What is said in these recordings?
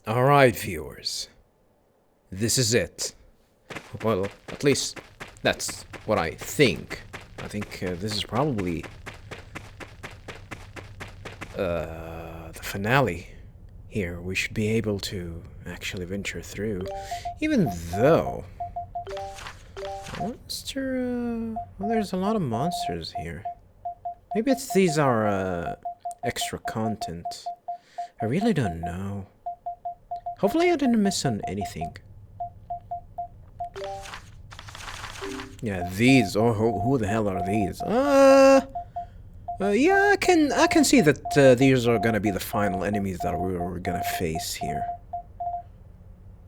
Alright, viewers. This is it. Well, at least that's what I think. I think this is probably the finale. Here, we should be able to actually venture through. Even though... Monster... well, there's a lot of monsters here. Maybe these are extra content. I really don't know. Hopefully I didn't miss on anything. Yeah, these. Oh, who the hell are these? Yeah, I can see that these are gonna be the final enemies that we're gonna face here.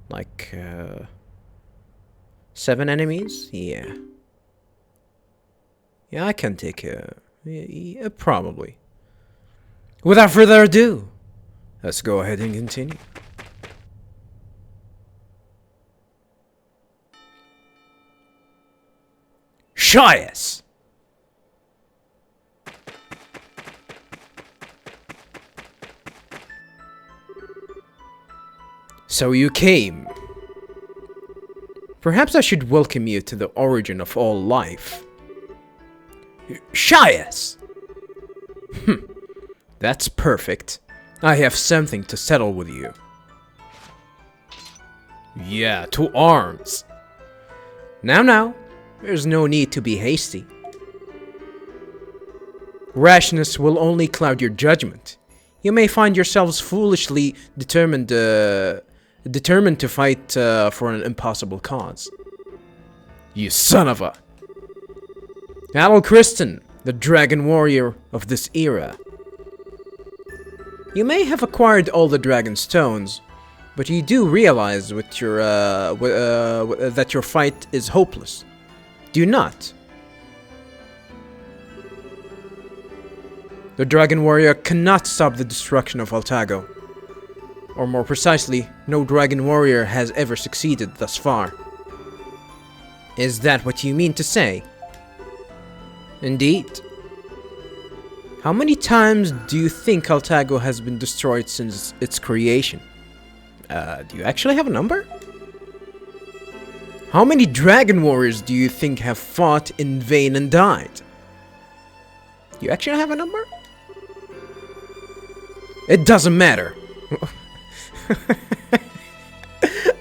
Like 7 enemies? Yeah. Yeah, I can take probably. Without further ado, let's go ahead and continue. Shias! So you came. Perhaps I should welcome you to the origin of all life. Shias! That's perfect. I have something to settle with you. Yeah, to arms. Now. There's no need to be hasty. Rashness will only cloud your judgment. You may find yourselves foolishly determined to fight for an impossible cause. You son of a... Adol Kristen, the dragon warrior of this era. You may have acquired all the dragon stones, but you do realize with your that your fight is hopeless. Do you not? The Dragon Warrior cannot stop the destruction of Altago. Or more precisely, no Dragon Warrior has ever succeeded thus far. Is that what you mean to say? Indeed. How many times do you think Altago has been destroyed since its creation? Do you actually have a number? How many Dragon Warriors do you think have fought in vain and died? You actually have a number? It doesn't matter. I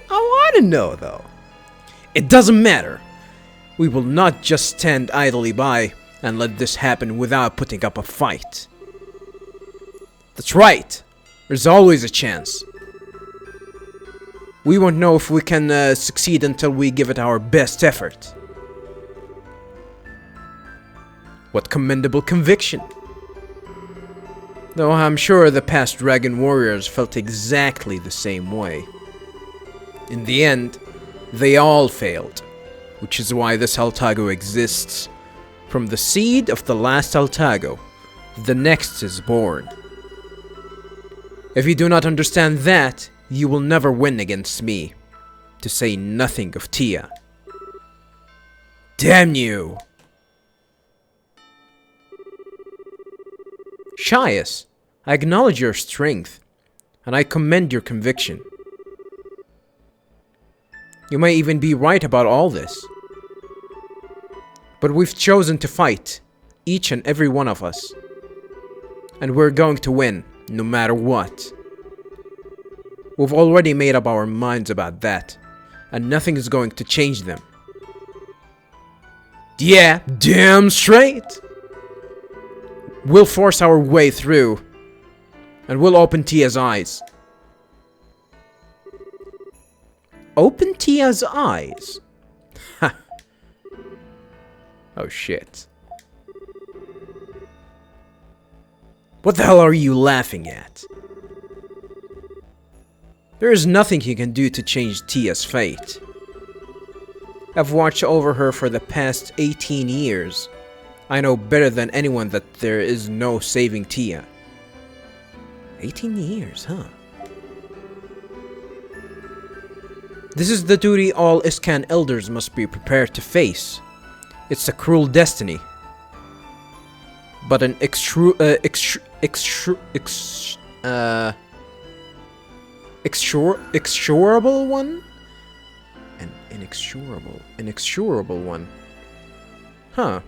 want to know, though. It doesn't matter. We will not just stand idly by and let this happen without putting up a fight. That's right. There's always a chance. We won't know if we can succeed until we give it our best effort. What commendable conviction. Though I'm sure the past Dragon Warriors felt exactly the same way. In the end, they all failed, which is why this Altago exists. From the seed of the last Altago, the next is born. If you do not understand that, you will never win against me, to say nothing of Tia. Damn you! Shias, I acknowledge your strength, and I commend your conviction. You may even be right about all this. But we've chosen to fight, each and every one of us. And we're going to win, no matter what. We've already made up our minds about that, and nothing is going to change them. Yeah, damn straight! We'll force our way through, and we'll open Tia's eyes. Open Tia's eyes? Ha! Oh shit. What the hell are you laughing at? There is nothing you can do to change Tia's fate. I've watched over her for the past 18 years. I know better than anyone that there is no saving Tia. 18 years, huh? This is the duty all Iscan elders must be prepared to face. It's a cruel destiny. But an Inexorable one? An inexorable one. Huh.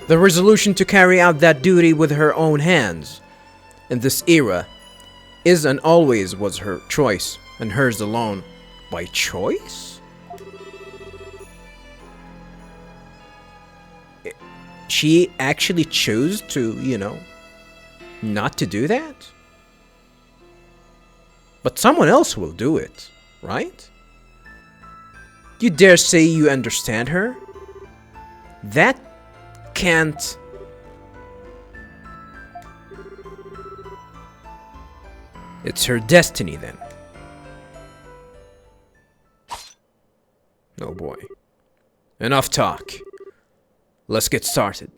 The resolution to carry out that duty with her own hands in this era is and always was her choice, and hers alone. By choice? She actually chose to, you know, not to do that? But someone else will do it, right? You dare say you understand her? That can't... It's her destiny, then. Oh boy. Enough talk. Let's get started.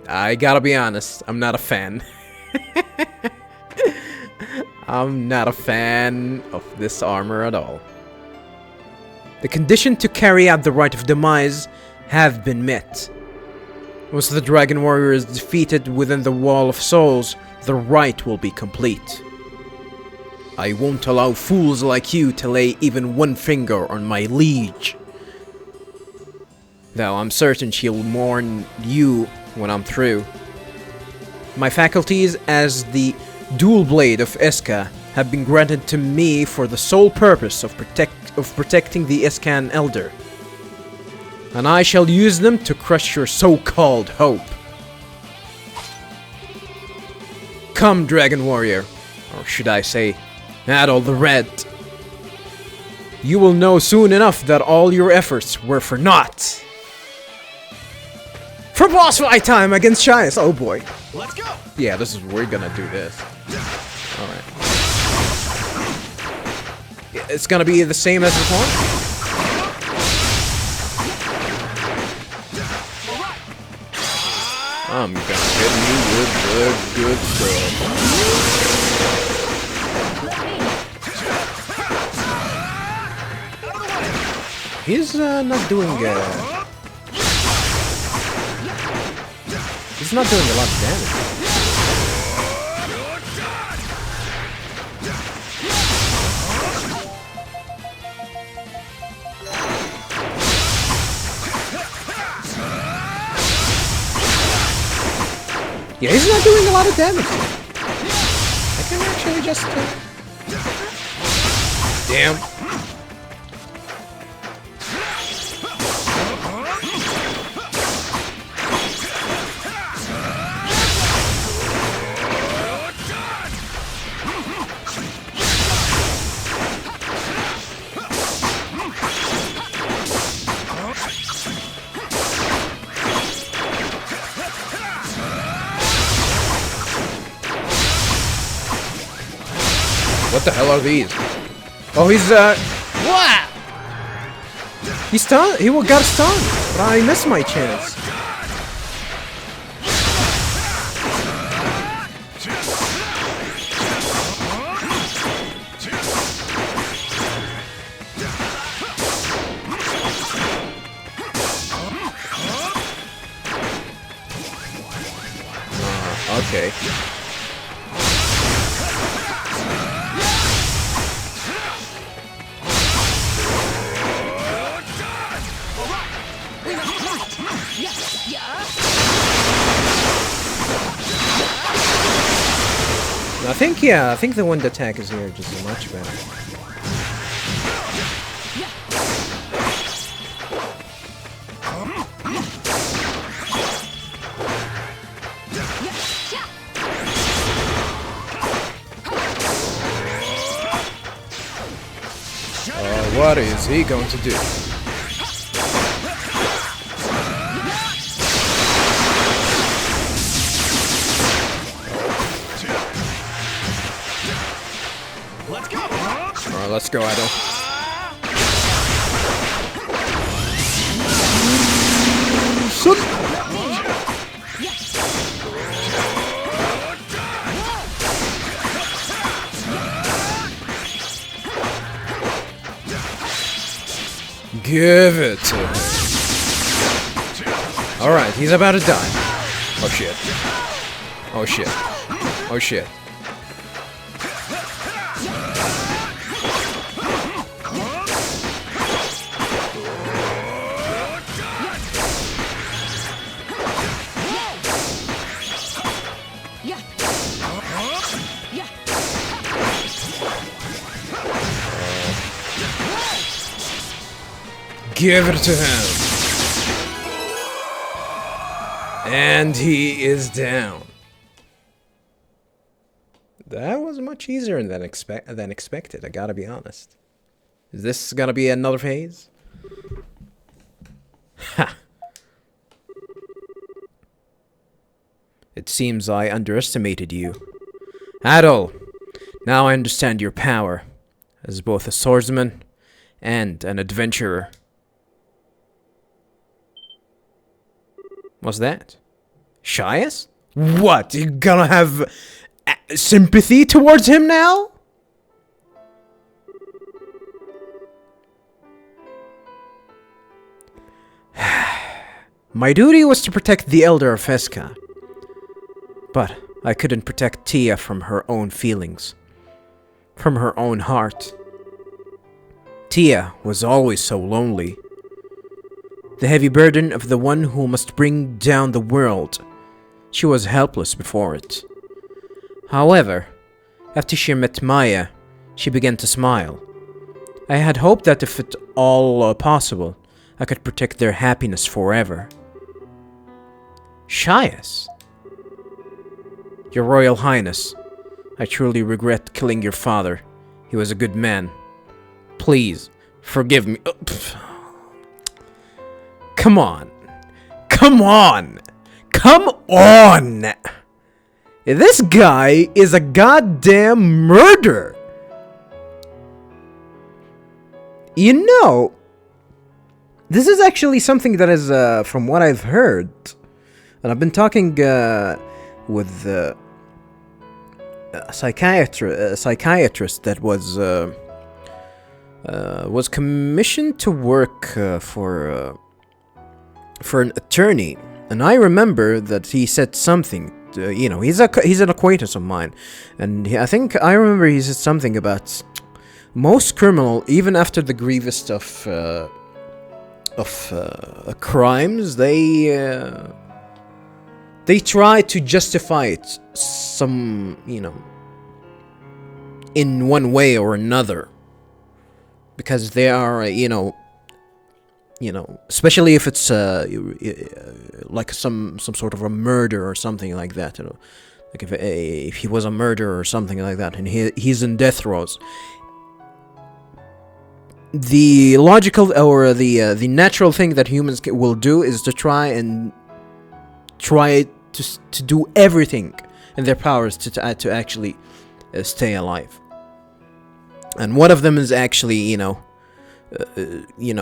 I gotta be honest, I'm not a fan. I'm not a fan of this armor at all. The condition to carry out the rite of demise have been met. Once the Dragon Warrior is defeated within the Wall of Souls, the rite will be complete. I won't allow fools like you to lay even one finger on my liege. Though I'm certain she'll mourn you when I'm through. My faculties as the Dual Blade of Eska have been granted to me for the sole purpose of protecting the Eskan Elder. And I shall use them to crush your so-called hope. Come, Dragon Warrior, or should I say, Adol the Red. You will know soon enough that all your efforts were for naught. For boss fight time against Shias. Oh boy. Let's go. Yeah, we're gonna do this. Alright. It's gonna be the same as before? I'm gonna hit you with the good stuff. He's not doing he's not doing a lot of damage. Yeah, he's not doing a lot of damage. I can actually just... Damn. What the hell are these? Oh, he's what? He's stunned. He got stunned, but I missed my chance. Okay. I think the wind attack is here just much better. What is he going to do? Let's go, Idol. Give it to him. Alright, he's about to die. Oh shit. Oh shit. Oh shit. Give it to him. And he is down. That was much easier than expected, I gotta be honest. Is this gonna be another phase? Ha! It seems I underestimated you. Adol, now I understand your power as both a swordsman and an adventurer. What's that? Shias? What? You gonna have sympathy towards him now? My duty was to protect the Elder of Feska. But I couldn't protect Tia from her own feelings. From her own heart. Tia was always so lonely. The heavy burden of the one who must bring down the world. She was helpless before it. However, after she met Maya, she began to smile. I had hoped that if at all possible, I could protect their happiness forever. Shias? Your Royal Highness, I truly regret killing your father. He was a good man. Please, forgive me. Come on. Come on. Come on. This guy is a goddamn murderer. You know, this is actually something that is, from what I've heard, and I've been talking with a psychiatrist that was commissioned to work for an attorney, and I remember that he said something. You know, he's an acquaintance of mine, and I think I remember he said something about most criminal, even after the grievous stuff of crimes, they try to justify it in one way or another, because they are, especially if it's like some sort of a murder or something like that, like if he was a murderer or something like that, and he's in death rows. The logical or the natural thing that humans will do is to try to do everything in their powers to actually stay alive. And one of them is actually,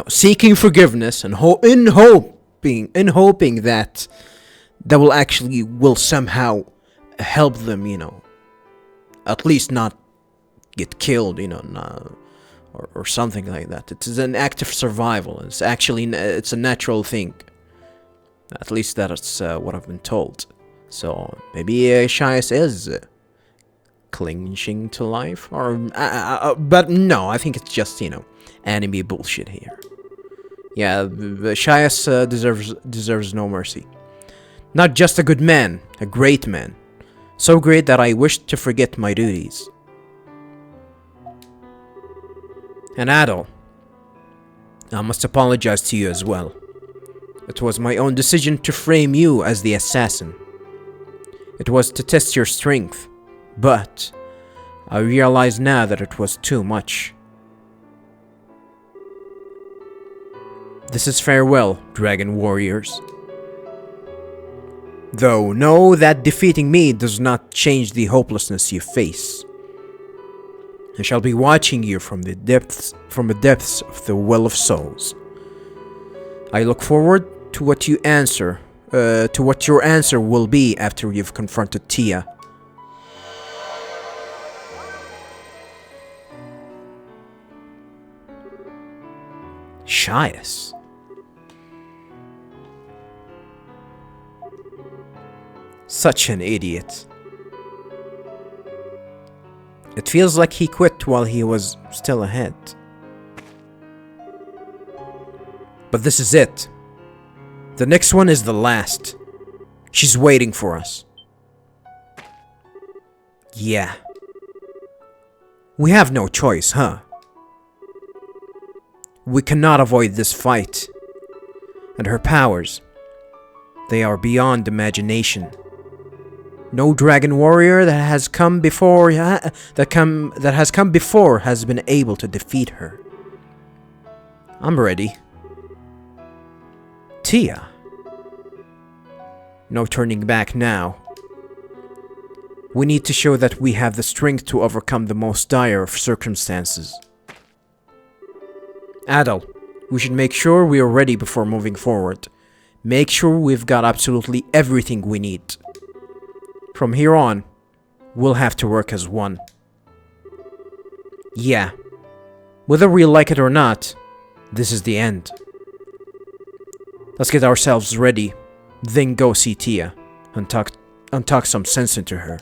seeking forgiveness and hoping that will somehow help them, at least not get killed, or something like that. It is an act of survival. It's a natural thing. At least that's what I've been told. So maybe Shias is clinging to life, or but no, I think it's just anime bullshit here. Yeah, Shias deserves no mercy. Not just a good man, a great man, so great that I wished to forget my duties. And Adol, I must apologize to you as well. It was my own decision to frame you as the assassin. It was to test your strength, but I realize now that it was too much. This is farewell, dragon warriors. Though know that defeating me does not change the hopelessness you face. I shall be watching you from the depths of the Well of Souls. I look forward to what your answer will be after you've confronted Tia. Shyest. Such an idiot. It feels like he quit while he was still ahead. But this is it. The next one is the last. She's waiting for us. Yeah. We have no choice, huh? We cannot avoid this fight. And her powers, they are beyond imagination. No dragon warrior that has come before has been able to defeat her. I'm ready. Tia. No turning back now. We need to show that we have the strength to overcome the most dire of circumstances. Adel, we should make sure we are ready before moving forward. Make sure we've got absolutely everything we need. From here on, we'll have to work as one. Yeah. Whether we like it or not, this is the end. Let's get ourselves ready, then go see Tia and talk some sense into her.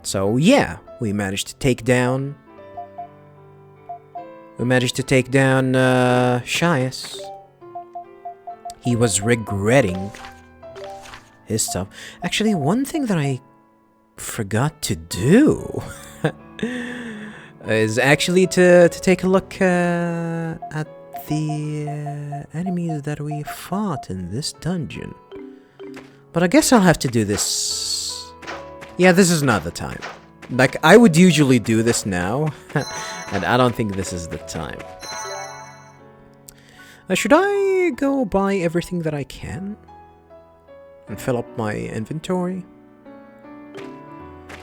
So yeah, we managed to take down Shyest. He was regretting his stuff. Actually, one thing that I forgot to do is actually to take a look at the enemies that we fought in this dungeon. But I guess I'll have to do this. Yeah, this is not the time. Like, I would usually do this now, and I don't think this is the time. Should I go buy everything that I can? And fill up my inventory?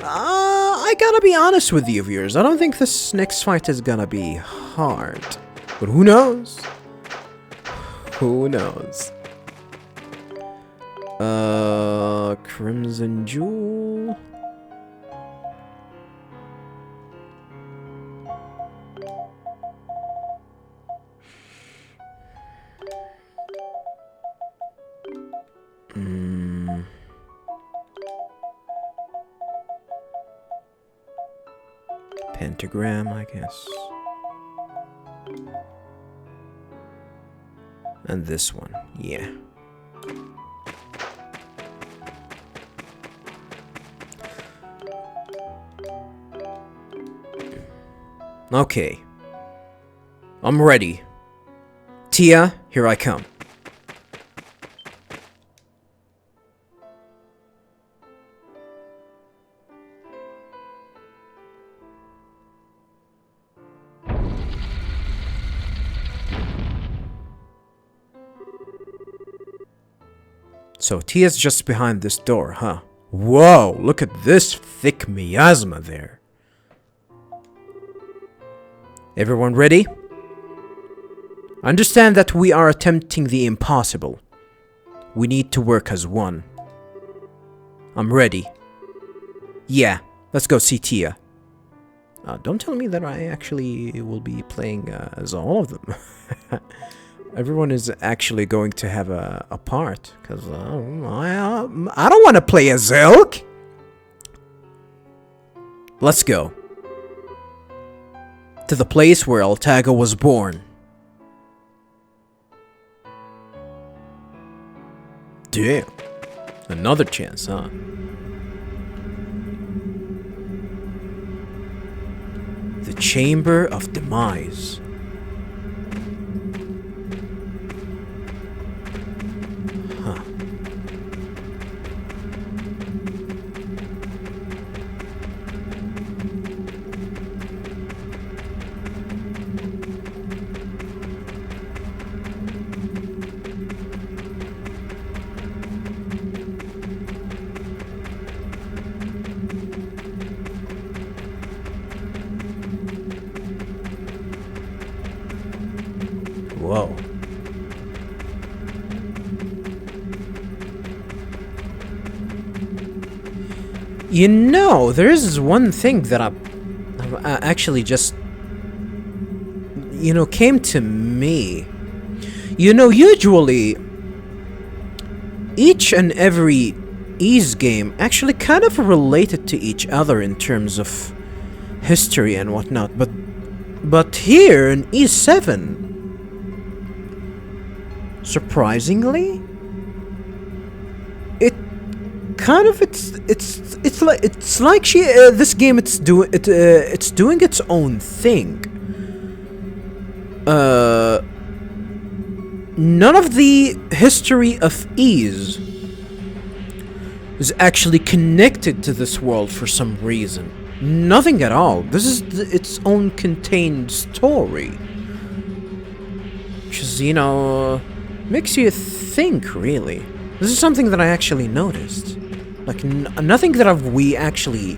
I gotta be honest with you, viewers. I don't think this next fight is gonna be hard. But who knows? Who knows? Crimson Jewel. Pentagram, I guess. And this one, yeah. Okay. I'm ready. Tia, here I come. So Tia's just behind this door, huh? Whoa, look at this thick miasma there. Everyone ready? Understand that we are attempting the impossible. We need to work as one. I'm ready. Yeah, let's go see Tia. Don't tell me that I actually will be playing as all of them. Everyone is actually going to have a part, because I don't want to play as Zelk. Let's go. To the place where Altaga was born. Damn. Another chance, huh? The Chamber of Demise. Huh. Whoa. You know, there is one thing that I actually just, came to me. Usually, each and every Ys game actually kind of related to each other in terms of history and whatnot, but here in Ys 7, surprisingly, it kind of it's like this game it's doing its own thing. None of the history of Ys is actually connected to this world for some reason. Nothing at all. This is its own contained story. Which is, makes you think, really. This is something that I actually noticed. Like, nothing that we actually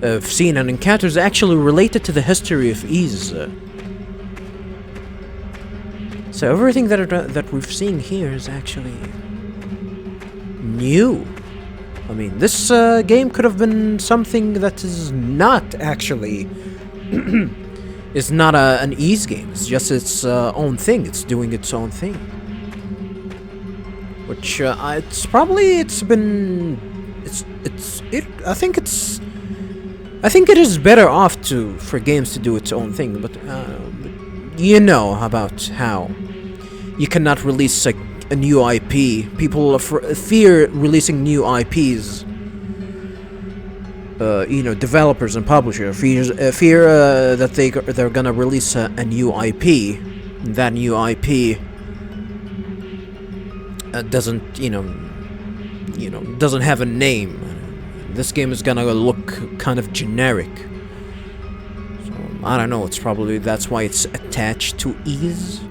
have seen and encountered is actually related to the history of Ys. So everything that we've seen here is actually new. I mean, this game could have been something that is not actually is not an Ys game. It's just its own thing. It's doing its own thing. Which I think it is better off for games to do its own thing. But you know about how you cannot release a new IP. People fear releasing new IPs. Developers and publishers fear that they're gonna release a new IP. That new IP doesn't have a name. This game is gonna look kind of generic. So I don't know. That's why it's attached to Ys.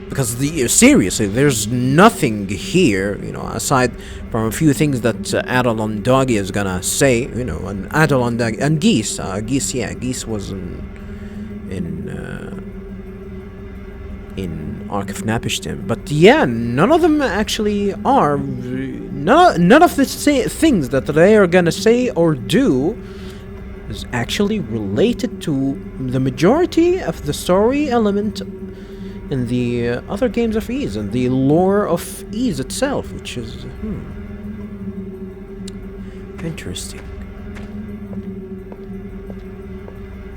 Because seriously, there's nothing here, aside from a few things that Adalon Doggy is gonna say, and Adalon Doggy and Geese. Geese was in Ark of Napishtim. But yeah, none of them actually are. None of the things that they are gonna say or do is actually related to the majority of the story element in the other games of Ys and the lore of Ys itself, which is interesting.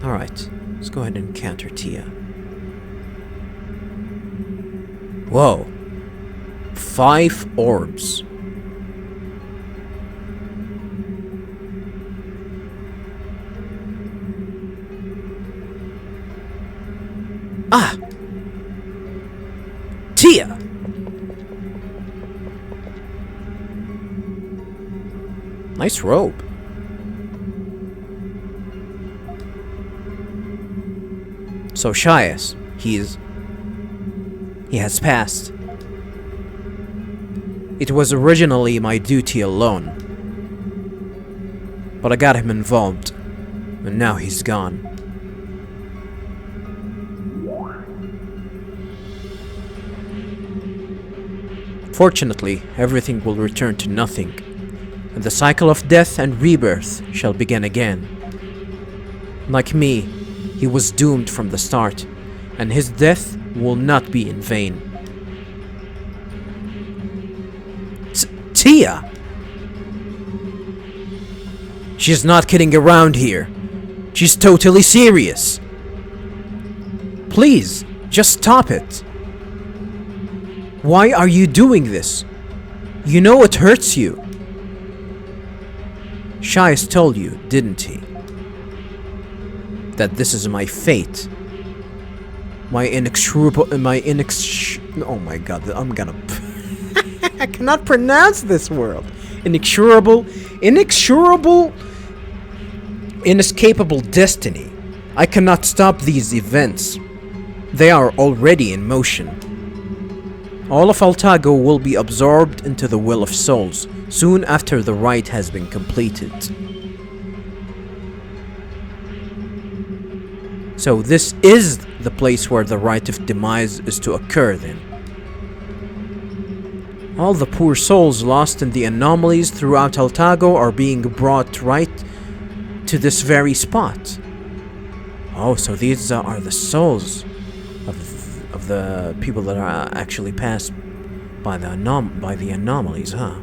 Alright, let's go ahead and encounter Tia. Whoa. 5 orbs. Ah! Tia! Nice robe. So Shias, he has passed. It was originally my duty alone, but I got him involved, and now he's gone. Fortunately, everything will return to nothing, and the cycle of death and rebirth shall begin again. Like me, he was doomed from the start, and his death will not be in vain. Tia! She's not kidding around here. She's totally serious. Please, just stop it. Why are you doing this? You know it hurts you. Shias told you, didn't he? That this is my fate. Oh my god, I'm gonna... I cannot pronounce this word. Inescapable destiny. I cannot stop these events. They are already in motion. All of Altago will be absorbed into the Will of Souls soon after the rite has been completed. So this is the place where the rite of demise is to occur then. All the poor souls lost in the anomalies throughout Altago are being brought right to this very spot. Oh, so these are the souls of the people that are actually passed by the anomalies, huh?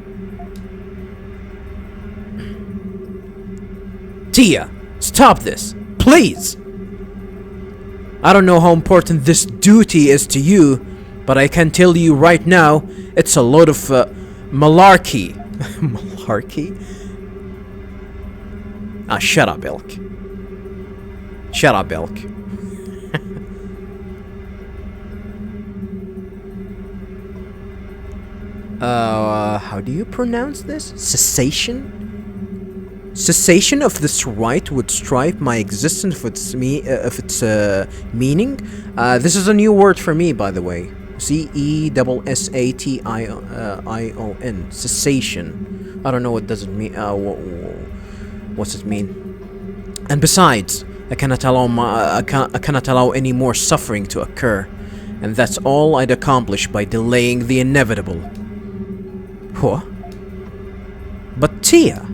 Tia, stop this, please! I don't know how important this duty is to you, but I can tell you right now, it's a load of malarkey. Malarkey? Ah, shut up, Elk. Shut up, Elk. How do you pronounce this? Cessation? Cessation of this right would stripe my existence of its meaning. This is a new word for me, by the way. C-E-S-S-A-T-I-O-N. Cessation. I don't know what does it mean. What's it mean? And besides, I cannot allow any more suffering to occur, and that's all I'd accomplish by delaying the inevitable. Huh? But Tia,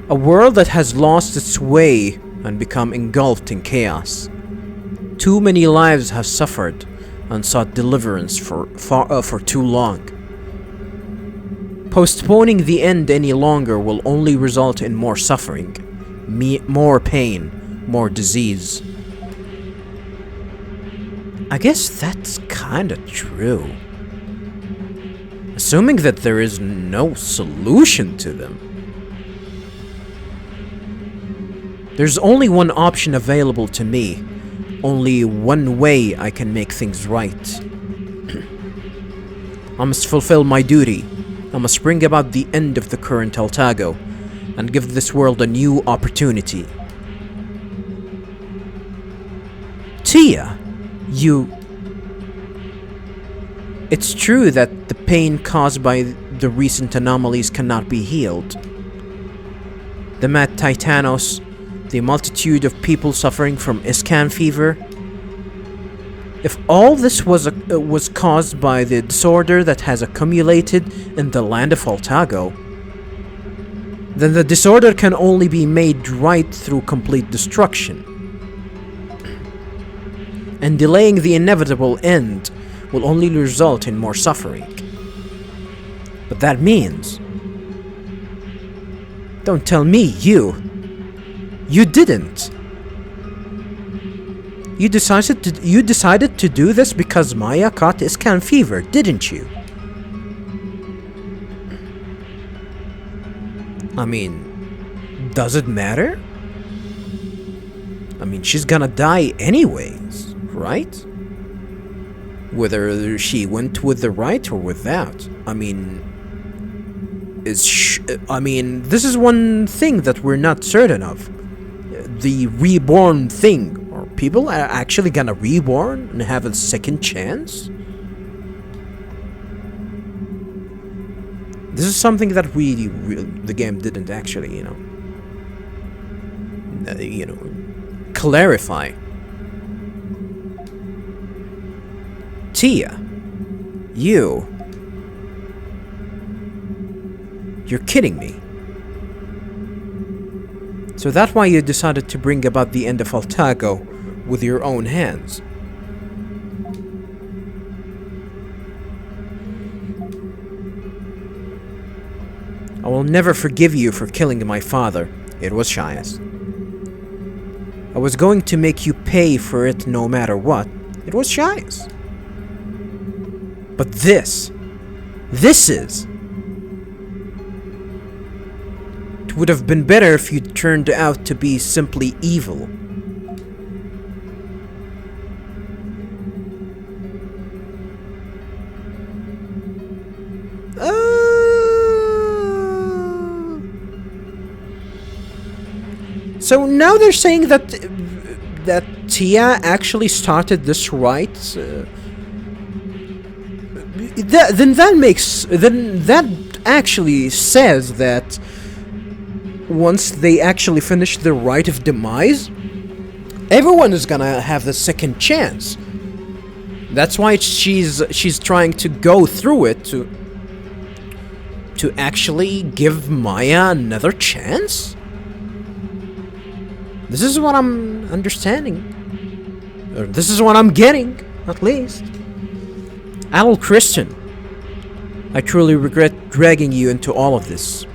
a world that has lost its way and become engulfed in chaos. Too many lives have suffered and sought deliverance for too long. Postponing the end any longer will only result in more suffering, more pain, more disease. I guess that's kinda true. Assuming that there is no solution to them. There's only one option available to me. Only one way I can make things right. I must fulfill my duty. I must bring about the end of the current Altago and give this world a new opportunity. Tia, you... It's true that the pain caused by the recent anomalies cannot be healed. The mad Titanos, the multitude of people suffering from iscan fever. If all this was caused by the disorder that has accumulated in the land of Altago, then the disorder can only be made right through complete destruction. And delaying the inevitable end will only result in more suffering. But that means... Don't tell me you didn't. You decided to do this because Maya caught iscan fever, didn't you? I mean, does it matter? I mean, she's gonna die anyways, right? Whether she went with the right or without. I mean, this is one thing that we're not certain of. The reborn thing. Are people actually gonna reborn and have a second chance? This is something that the game didn't actually, clarify. Tia, you're kidding me. So that's why you decided to bring about the end of Altago with your own hands. I will never forgive you for killing my father. It was Shias. I was going to make you pay for it no matter what. It was Shias. But this is... It would have been better if you turned out to be simply evil. So now they're saying that Tia actually started this right. Then that actually says that once they actually finish the rite of demise, everyone is gonna have the second chance. That's why she's trying to go through it to actually give Maya another chance? This is what I'm understanding. Or this is what I'm getting, at least. Adult Christian, I truly regret dragging you into all of this.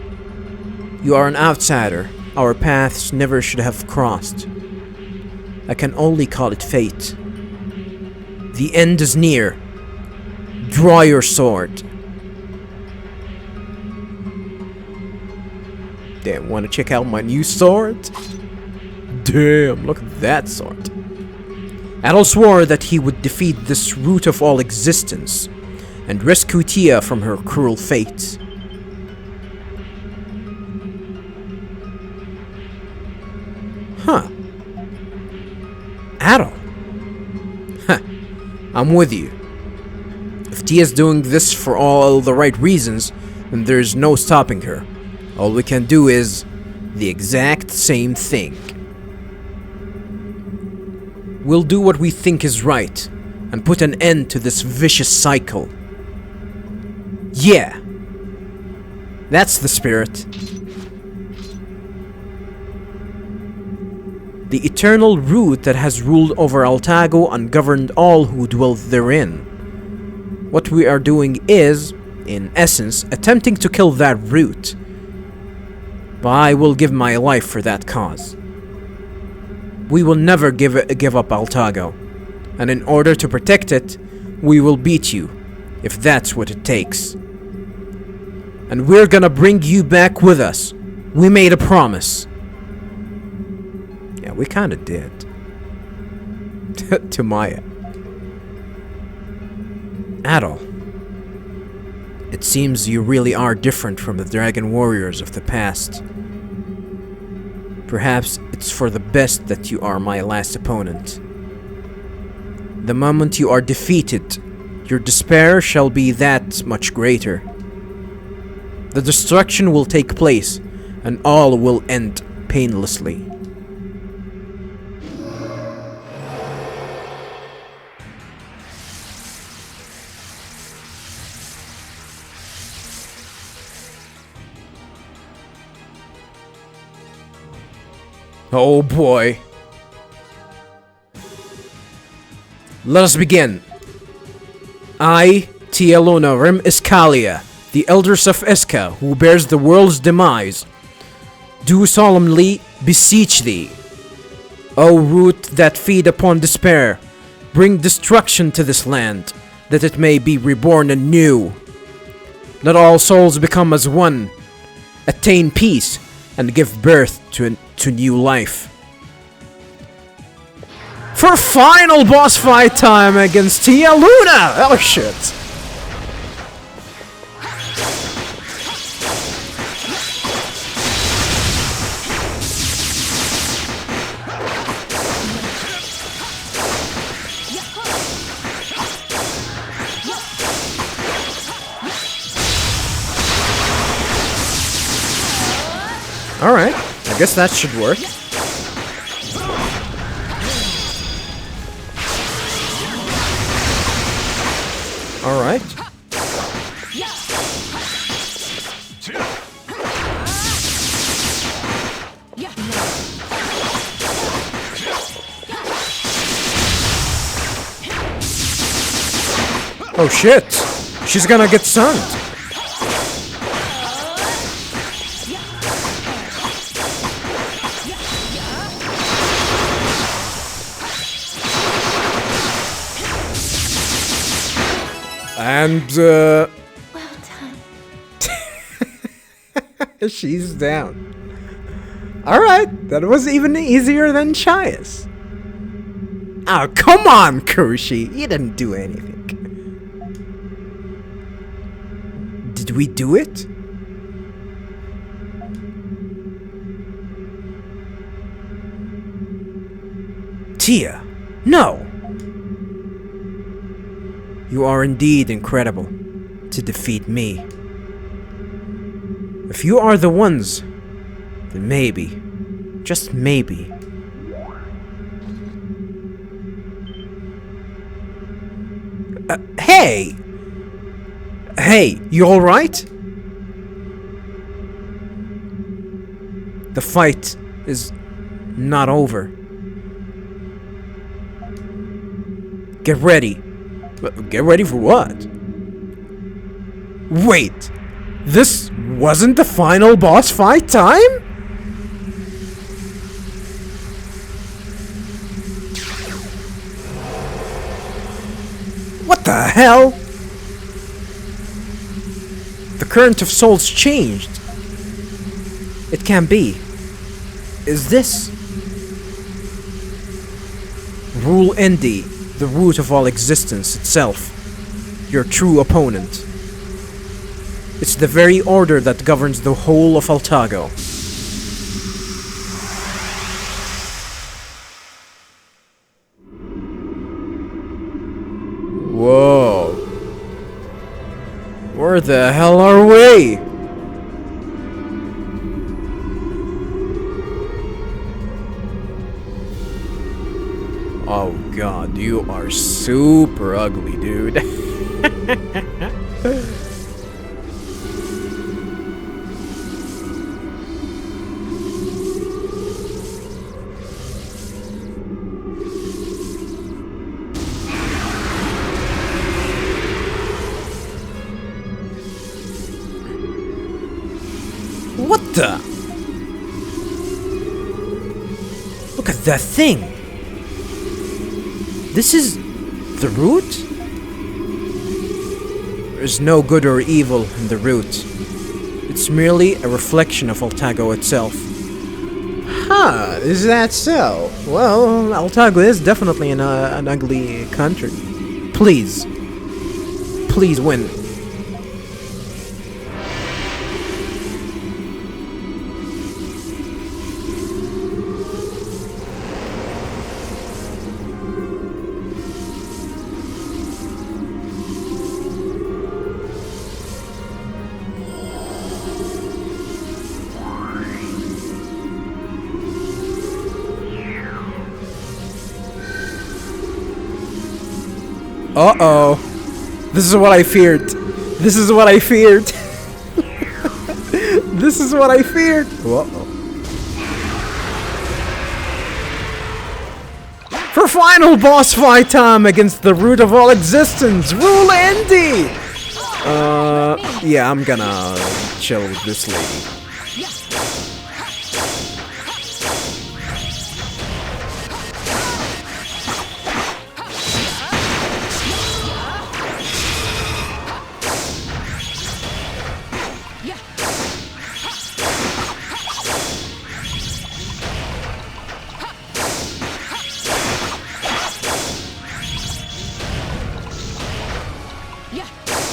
You are an outsider. Our paths never should have crossed. I can only call it fate. The end is near. Draw your sword. Damn, wanna check out my new sword? Damn, look at that sword. Adol swore that he would defeat this root of all existence and rescue Tia from her cruel fate. Huh. Adol. Huh. I'm with you. If Tia's doing this for all the right reasons, then there's no stopping her. All we can do is the exact same thing. We'll do what we think is right and put an end to this vicious cycle. Yeah. That's the spirit. The eternal root that has ruled over Altago and governed all who dwell therein. What we are doing is, in essence, attempting to kill that root. But I will give my life for that cause. We will never give up Altago, and in order to protect it, we will beat you, if that's what it takes. And we're gonna bring you back with us. We made a promise. Yeah, we kinda did. To Maya. Adol. It seems you really are different from the dragon warriors of the past. Perhaps it's for the best that you are my last opponent. The moment you are defeated, your despair shall be that much greater. The destruction will take place, and all will end painlessly. Oh boy. Let us begin. I, Tia Luna Rim Iskalia, the elders of Iska, who bears the world's demise, do solemnly beseech thee, O root that feed upon despair, bring destruction to this land, that it may be reborn anew. Let all souls become as one, attain peace, and give birth to new life. For final boss fight time against Tia Luna! Oh shit. Alright, I guess that should work. Alright. Oh shit! She's gonna get sunned! And, Well done. she's down. Alright, that was even easier than Chias. Oh, come on, Kurushi. You didn't do anything. Did we do it? Tia, no! You are indeed incredible to defeat me. If you are the ones, then maybe, just maybe, Hey! Hey, you alright? The fight is not over. Get ready. Get ready for what? Wait! This wasn't the final boss fight time? What the hell? The current of souls changed. It can't be. Is this? Rule Indy, the root of all existence itself. Your true opponent. It's the very order that governs the whole of Altago. Whoa. Where the hell are we? Oh god, you are super ugly, dude. What the? Look at that thing! This is the root? There's no good or evil in the root. It's merely a reflection of Altago itself. Huh, is that so? Well, Altago is definitely an ugly country. Please. Please win. Uh-oh. This is what I feared. This is what I feared. This is what I feared. Uh-oh. For final boss fight time against the root of all existence, Rule Indy! Yeah, I'm gonna chill with this lady.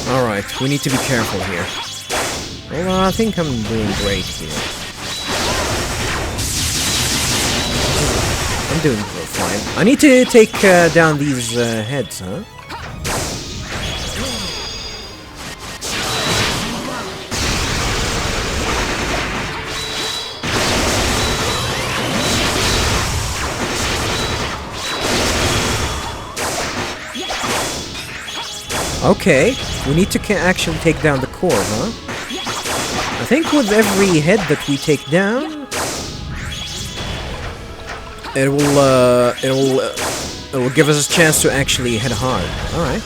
Alright, we need to be careful here. Well, I think I'm doing great here. I'm doing fine. I need to take down these heads, huh? Okay, we need to actually take down the core, huh? I think with every head that we take down, it will give us a chance to actually hit hard. All right.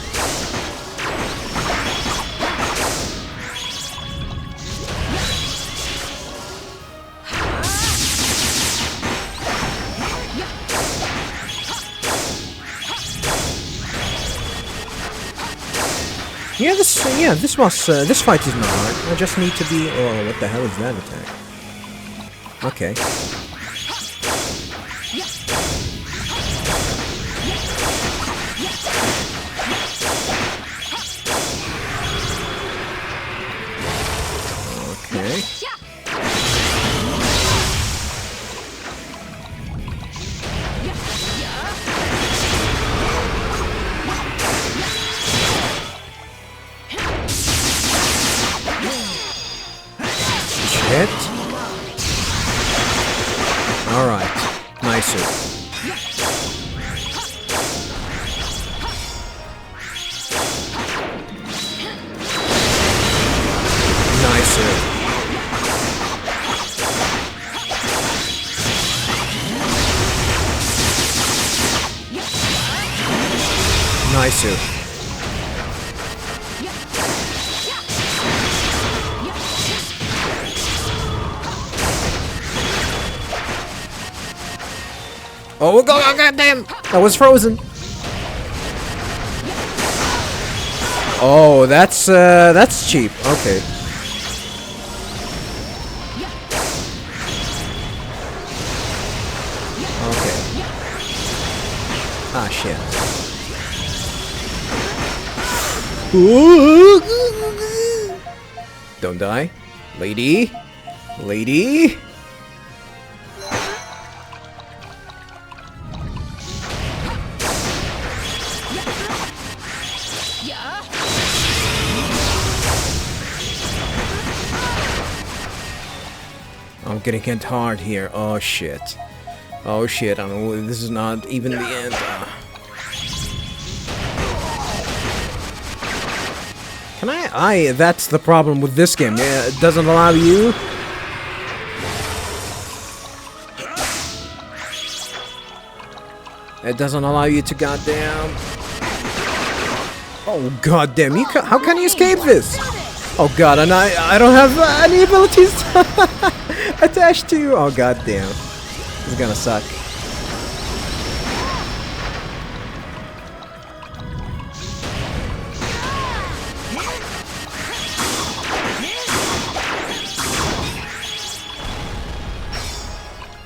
This fight is not hard. I just need to be. Oh, what the hell is that attack? Okay. Okay. Shit. Nice. Oh, goddamn! That was frozen. Oh, that's cheap. Okay. Okay. Ah, shit. Don't die. Lady. Lady. I'm getting hit hard here. Oh shit. Oh shit. I don't know. This is not even the end. Can I? That's the problem with this game. It doesn't allow you. It doesn't allow you to goddamn. Oh goddamn! How can you escape this? Oh god, and I don't have any abilities attached to you. Oh goddamn! This is gonna suck.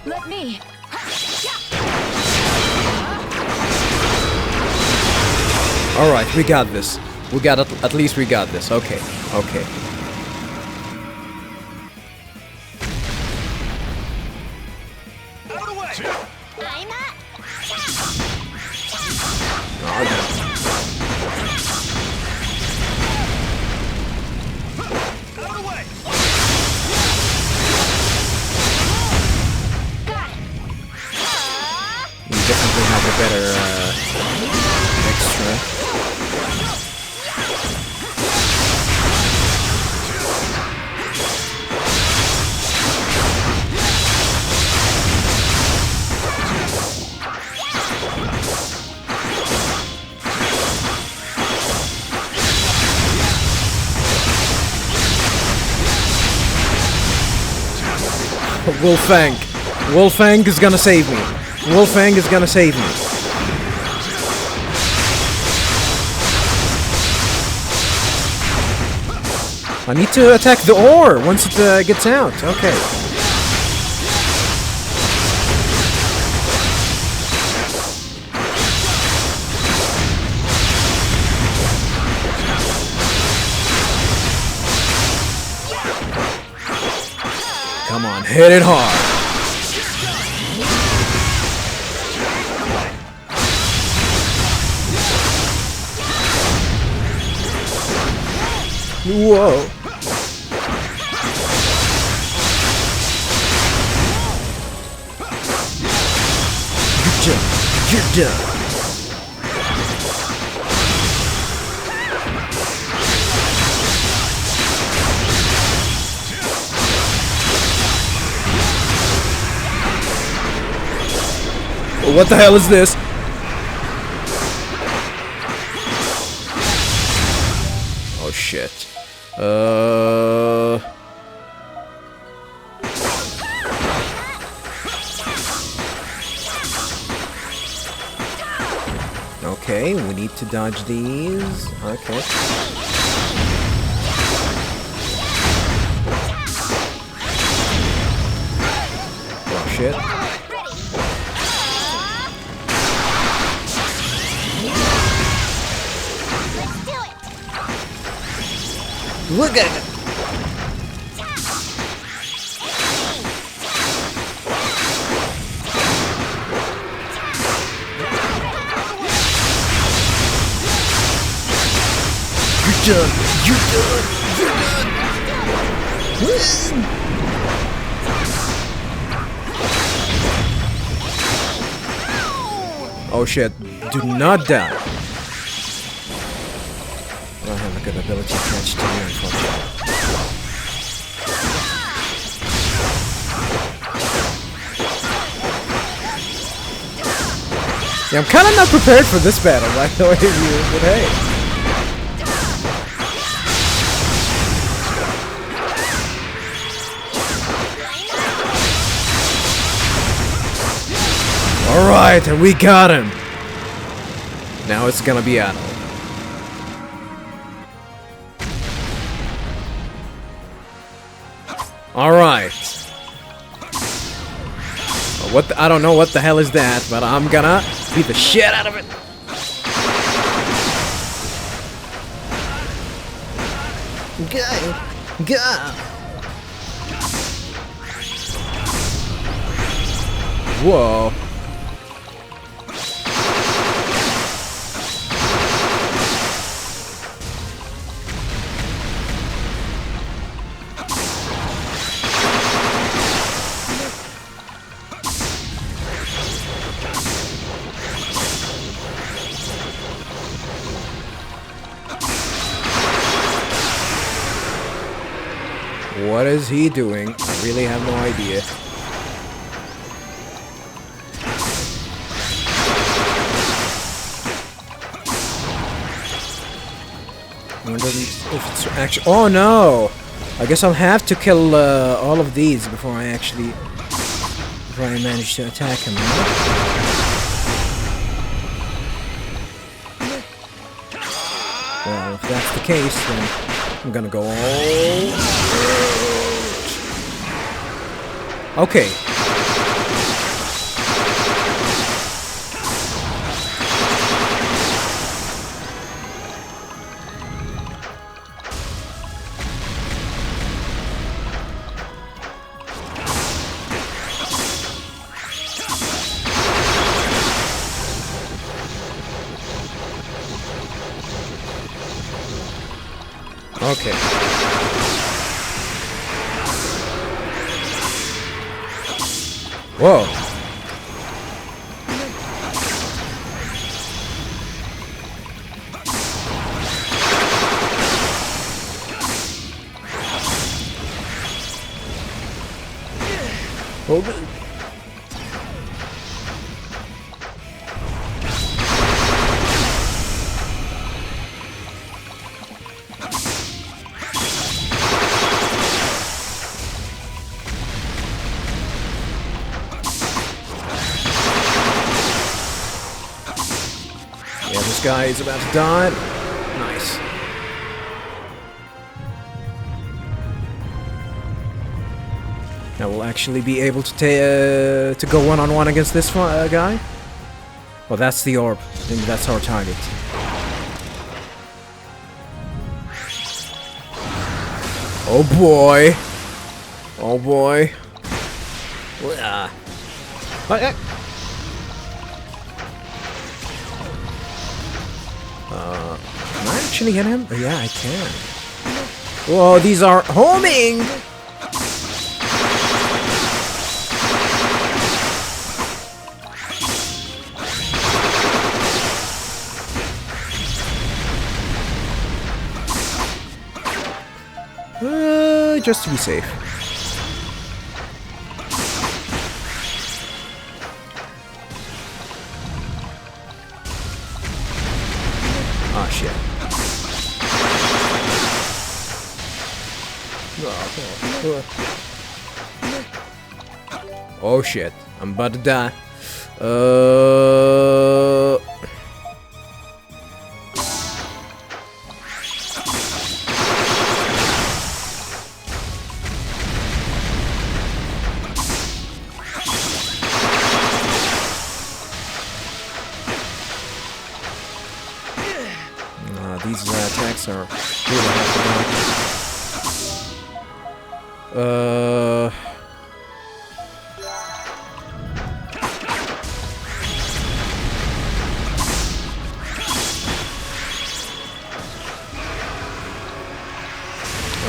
Let me. All right, we got this. We got it. At least we got this. Okay. Okay. You definitely have a better extra. Wolfang. Wolfang is gonna save me. Wolfang is gonna save me. I need to attack the ore once it gets out. Okay. Come on, hit it hard. Whoa. You're done. What the hell is this? Oh shit. Okay, we need to dodge these. Okay. Oh shit. Look at it. You're done. You're done. You're done. Oh shit. Do not die. I don't have a good ability attached to you, unfortunately. Yeah, I'm kind of not prepared for this battle, by the way, but hey. Alright, and we got him! Now it's gonna be Anno. Alright. I don't know what the hell is that, but I'm gonna beat the shit out of it! Go! Whoa. What is he doing? I really have no idea. I wonder if it's actually. Oh no! I guess I'll have to kill all of these before I manage to attack him. Well, if that's the case, then I'm gonna go all. Okay. Okay. Whoa. Hold it. Yeah, this guy is about to die. Nice. Now we'll actually be able to go one-on-one against this guy. Well, that's the orb. I think that's our target. Oh boy. Oh boy. Can I actually hit him? Yeah, I can. Whoa, these are homing! Just to be safe. Ah, shit. Oh shit, I'm about to die. These attacks are really hard to dodge.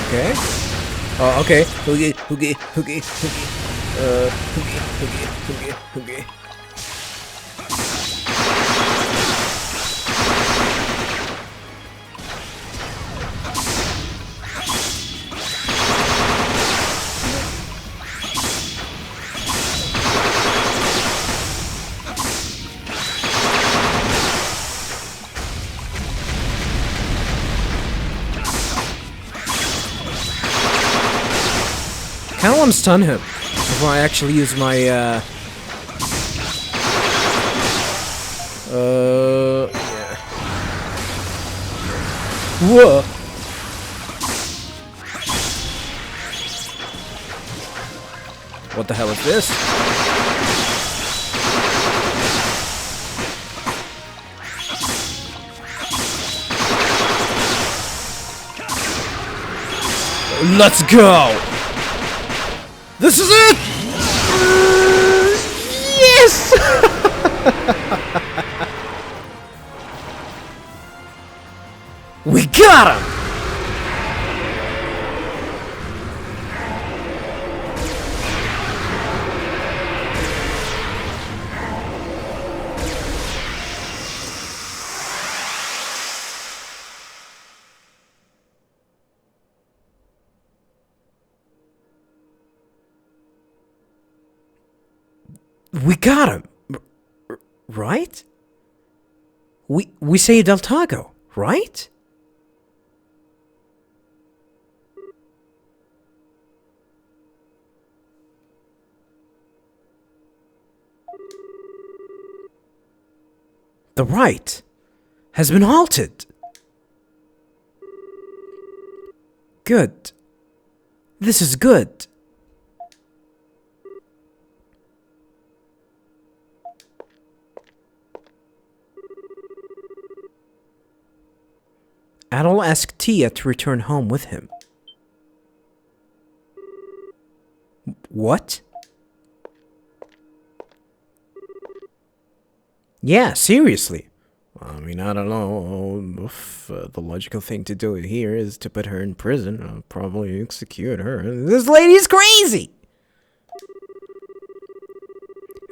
Okay. Oh, okay. Hoogie. Hoogie. want to stun him before I actually use my, yeah. Whoa! What the hell is this? Let's go! This is it! Yes! We got him! We got him, right? We saved Altago, right? The right has been halted. Good. This is good. Adol asked Tia to return home with him. What? Yeah, seriously. I mean, I don't know if the logical thing to do here is to put her in prison. I'll probably execute her. This lady's crazy!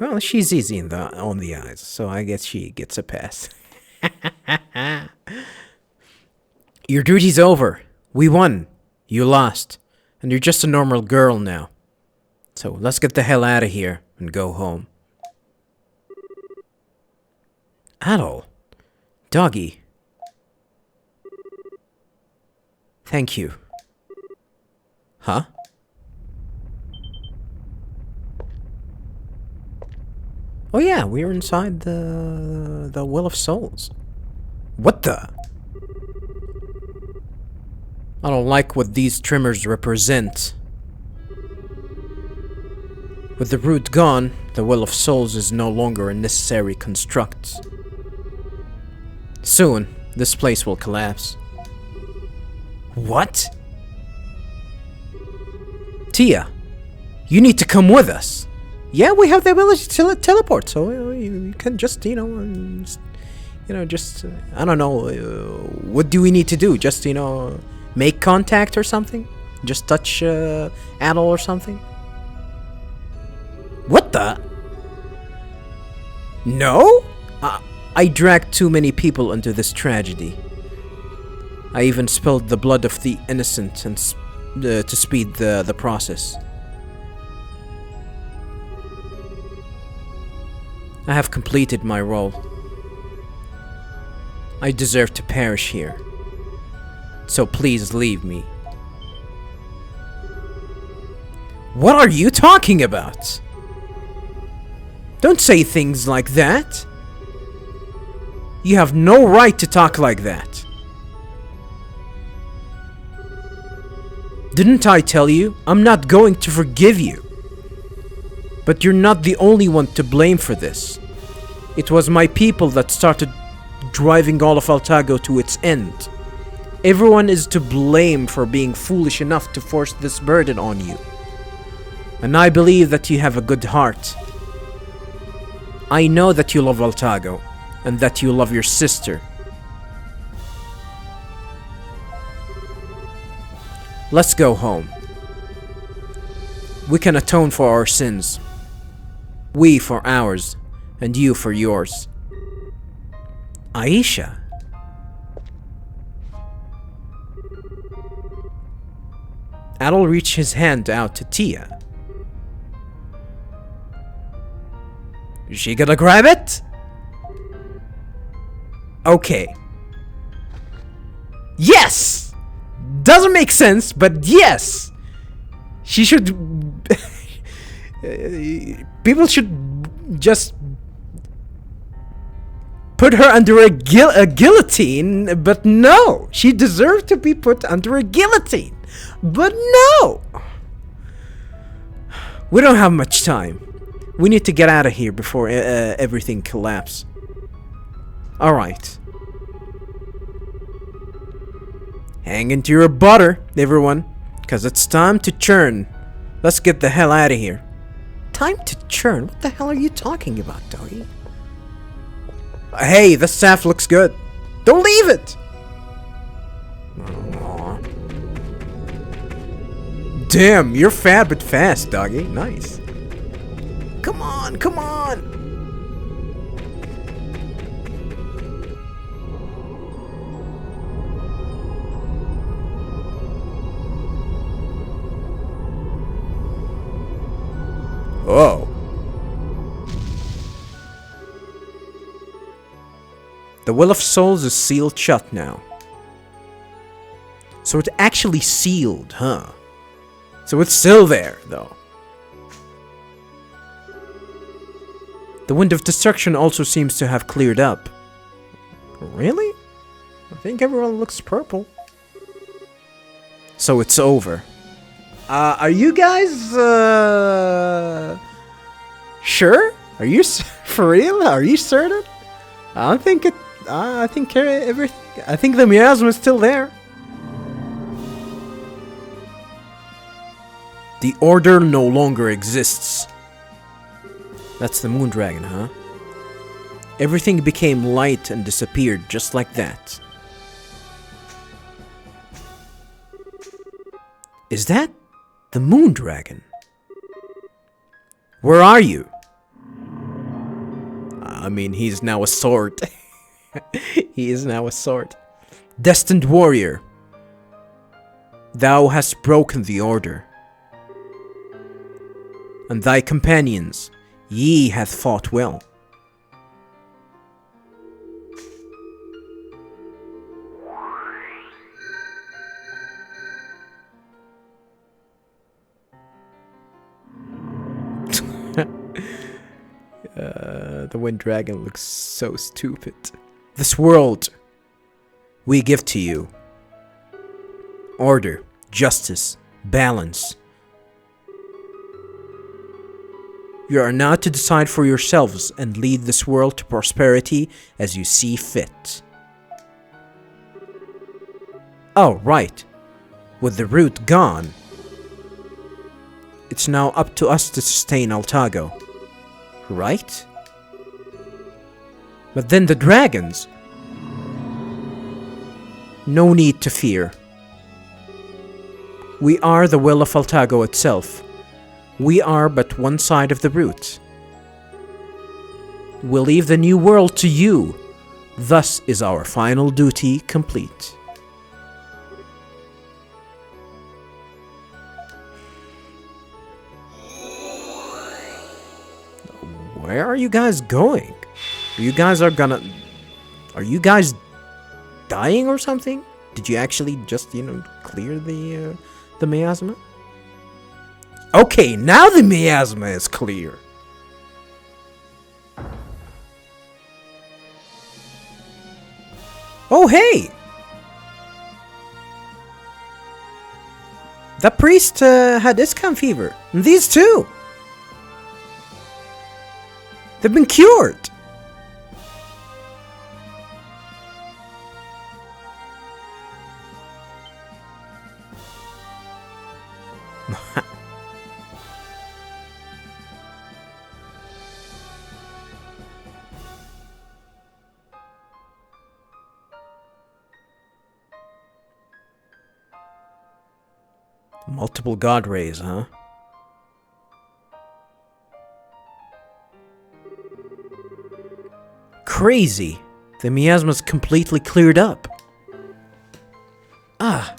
Well, she's easy on the eyes, so I guess she gets a pass. Your duty's over. We won. You lost. And you're just a normal girl now. So let's get the hell out of here and go home. Adol. Doggy. Thank you. Huh? Oh yeah, we're inside the Well of Souls. What the? I don't like what these trimmers represent. With the root gone, the Well of Souls is no longer a necessary construct. Soon, this place will collapse. What? Tia, you need to come with us. Yeah, we have the ability to teleport, so you can just, I don't know, what do we need to do? Just, make contact or something? Just touch Adol or something? What the? No? I dragged too many people into this tragedy. I even spilled the blood of the innocent and to speed the process. I have completed my role. I deserve to perish here. So please leave me. What are you talking about? Don't say things like that. You have no right to talk like that. Didn't I tell you? I'm not going to forgive you. But you're not the only one to blame for this. It was my people that started driving all of Altago to its end. Everyone is to blame for being foolish enough to force this burden on you. And I believe that you have a good heart. I know that you love Altago, and that you love your sister. Let's go home. We can atone for our sins. We for ours, and you for yours. Aisha. Adol reached his hand out to Tia. Is she gonna grab it? Okay. Yes! Doesn't make sense, but yes! She should People should just put her under a guillotine, but no, she deserved to be put under a guillotine, but no. We don't have much time. We need to get out of here before everything collapses. All right. Hang into your butter, everyone, because it's time to churn. Let's get the hell out of here. Time to churn? What the hell are you talking about, doggy? Hey, the staff looks good. Don't leave it! Aww. Damn, you're fat but fast, doggy. Nice. Come on, come on! Oh. The Well of Souls is sealed shut now. So it's actually sealed, huh? So it's still there, though. The Wind of Destruction also seems to have cleared up. Really? I think everyone looks purple. So it's over. Are you guys, sure? Are you for real? Are you certain? I think the miasma is still there. The Order no longer exists. That's the Moon Dragon, huh? Everything became light and disappeared just like that. Is that the Moon Dragon? Where are you? I mean, he's now a sword. He is now a sword. Destined warrior, thou hast broken the order, and thy companions, ye hath fought well. The Wind Dragon looks so stupid. This world we give to you. Order, justice, balance. You are now to decide for yourselves and lead this world to prosperity as you see fit. Oh, right. With the root gone, it's now up to us to sustain Altago. Right? But then the dragons. No need to fear. We are the will of Altago itself. We are but one side of the root. We'll leave the new world to you. Thus is our final duty complete. Where are you guys going? Are you guys dying or something? Did you actually just, clear the miasma? Okay, now the miasma is clear. Oh, hey! The priest had iscam fever. And these too. They've been cured. Multiple god rays, huh? Crazy. The miasma's completely cleared up. Ah.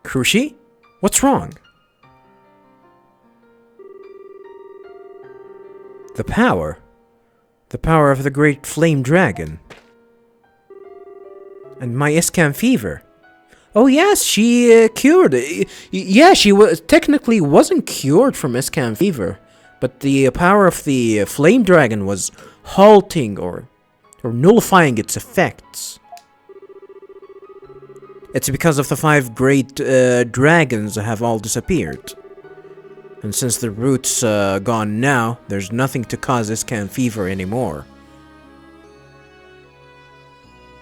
Krushi? What's wrong? The power. The power of the great flame dragon. And my iscam fever. Oh yes, she cured. Yeah, she was technically wasn't cured from Iscan fever, but the power of the flame dragon was halting or nullifying its effects. It's because of the 5 great dragons have all disappeared. And since the root's gone now, there's nothing to cause Iscan fever anymore.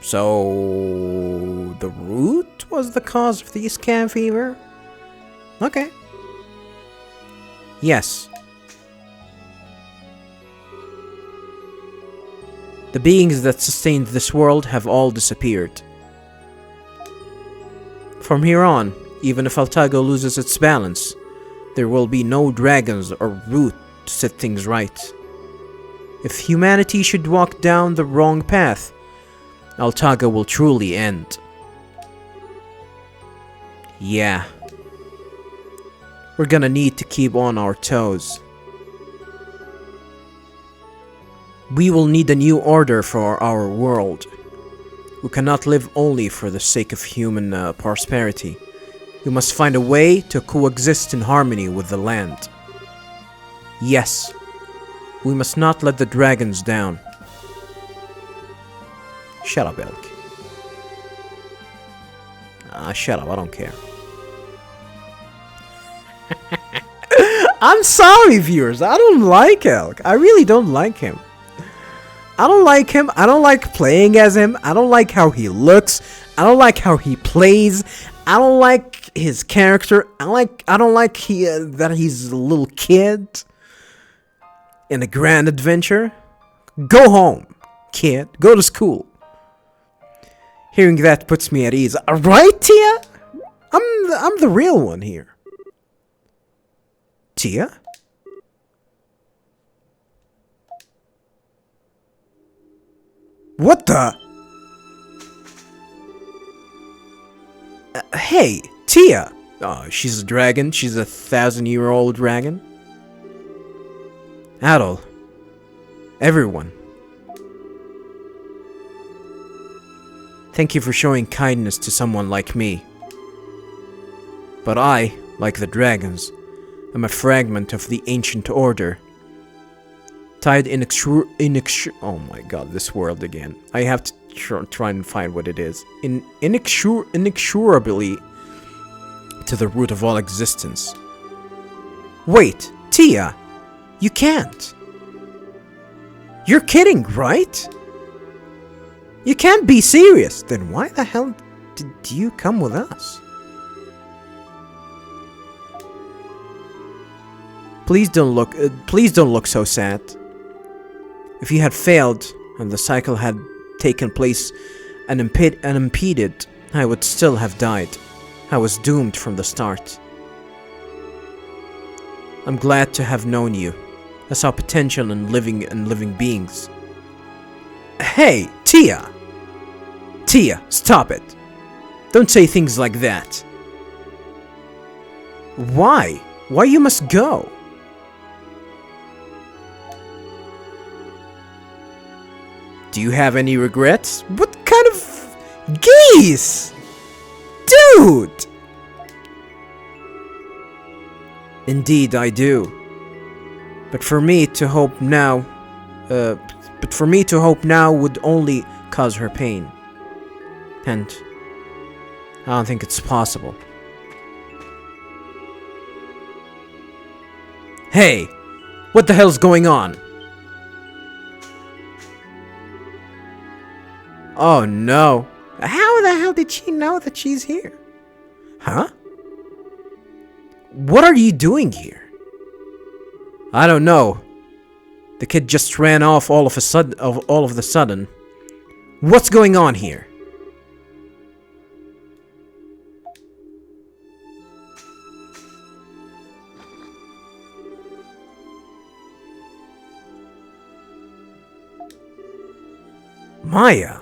So the root was the cause of the Iscan fever? Okay. Yes. The beings that sustained this world have all disappeared. From here on, even if Altago loses its balance, there will be no dragons or root to set things right. If humanity should walk down the wrong path, Altago will truly end. Yeah. We're gonna need to keep on our toes. We will need a new order for our world. We cannot live only for the sake of human prosperity. We must find a way to coexist in harmony with the land. Yes, we must not let the dragons down. Shut up, Elk. Shut up, I don't care. I'm sorry, viewers, I don't like Elk. I really don't like him. I don't like him. I don't like playing as him. I don't like how he looks. I don't like how he plays. I don't like his character. I don't like that he's a little kid in a grand adventure. Go home, kid. Go to school. Hearing that puts me at ease. Right, Tia? I'm the real one here. Tia? What the? Hey, Tia! Oh, she's a dragon. She's a 1,000-year-old dragon. Adol. Everyone. Thank you for showing kindness to someone like me. But I, like the dragons, am a fragment of the ancient order. Tied oh my god, this world again. I have to try and find what it is. Inexorably to the root of all existence. Wait, Tia, you can't. You're kidding, right? You can't be serious. Then why the hell did you come with us? Please don't look so sad. If you had failed and the cycle had taken place unimpeded, I would still have died. I was doomed from the start. I'm glad to have known you. I saw potential in living beings. Hey, Tia! Tia, stop it! Don't say things like that. Why? Why you must go? Do you have any regrets? What kind of geese? Dude! Indeed, I do. But for me to hope now would only cause her pain. And I don't think it's possible. Hey! What the hell's going on? Oh no. How the hell did she know that she's here? Huh? What are you doing here? I don't know. The kid just ran off all of a sudden. What's going on here? Maya.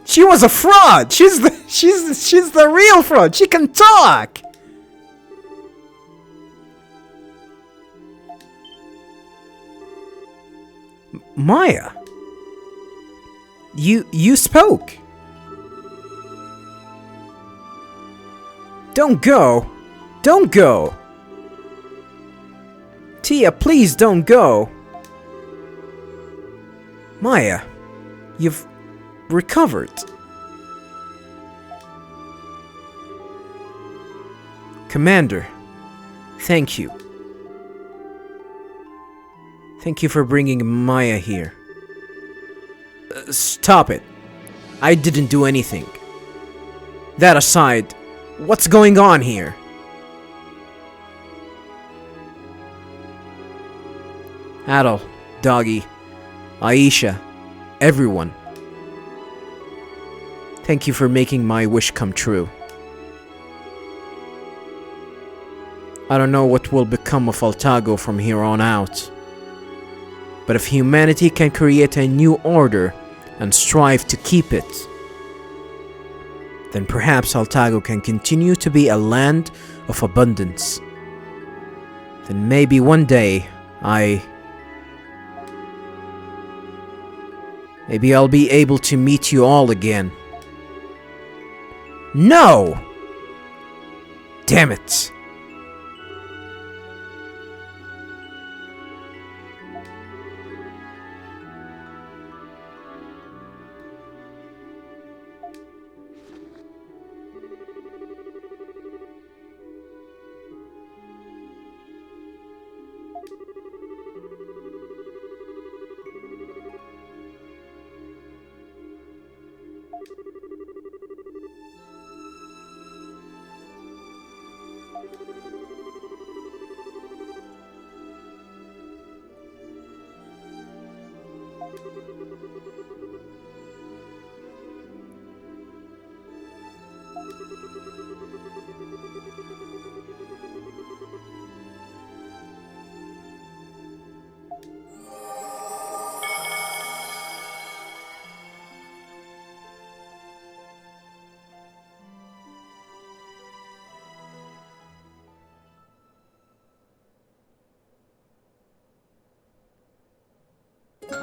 She was a fraud. She's the real fraud. She can talk. Maya. You spoke. Don't go. Don't go. Tia, please don't go. Maya, you've recovered. Commander, thank you. Thank you for bringing Maya here. Stop it. I didn't do anything. That aside, what's going on here? Adol, Doggy, Aisha, everyone. Thank you for making my wish come true. I don't know what will become of Altago from here on out. But if humanity can create a new order and strive to keep it, then perhaps Altago can continue to be a land of abundance. Then maybe one day maybe I'll be able to meet you all again. No! Damn it!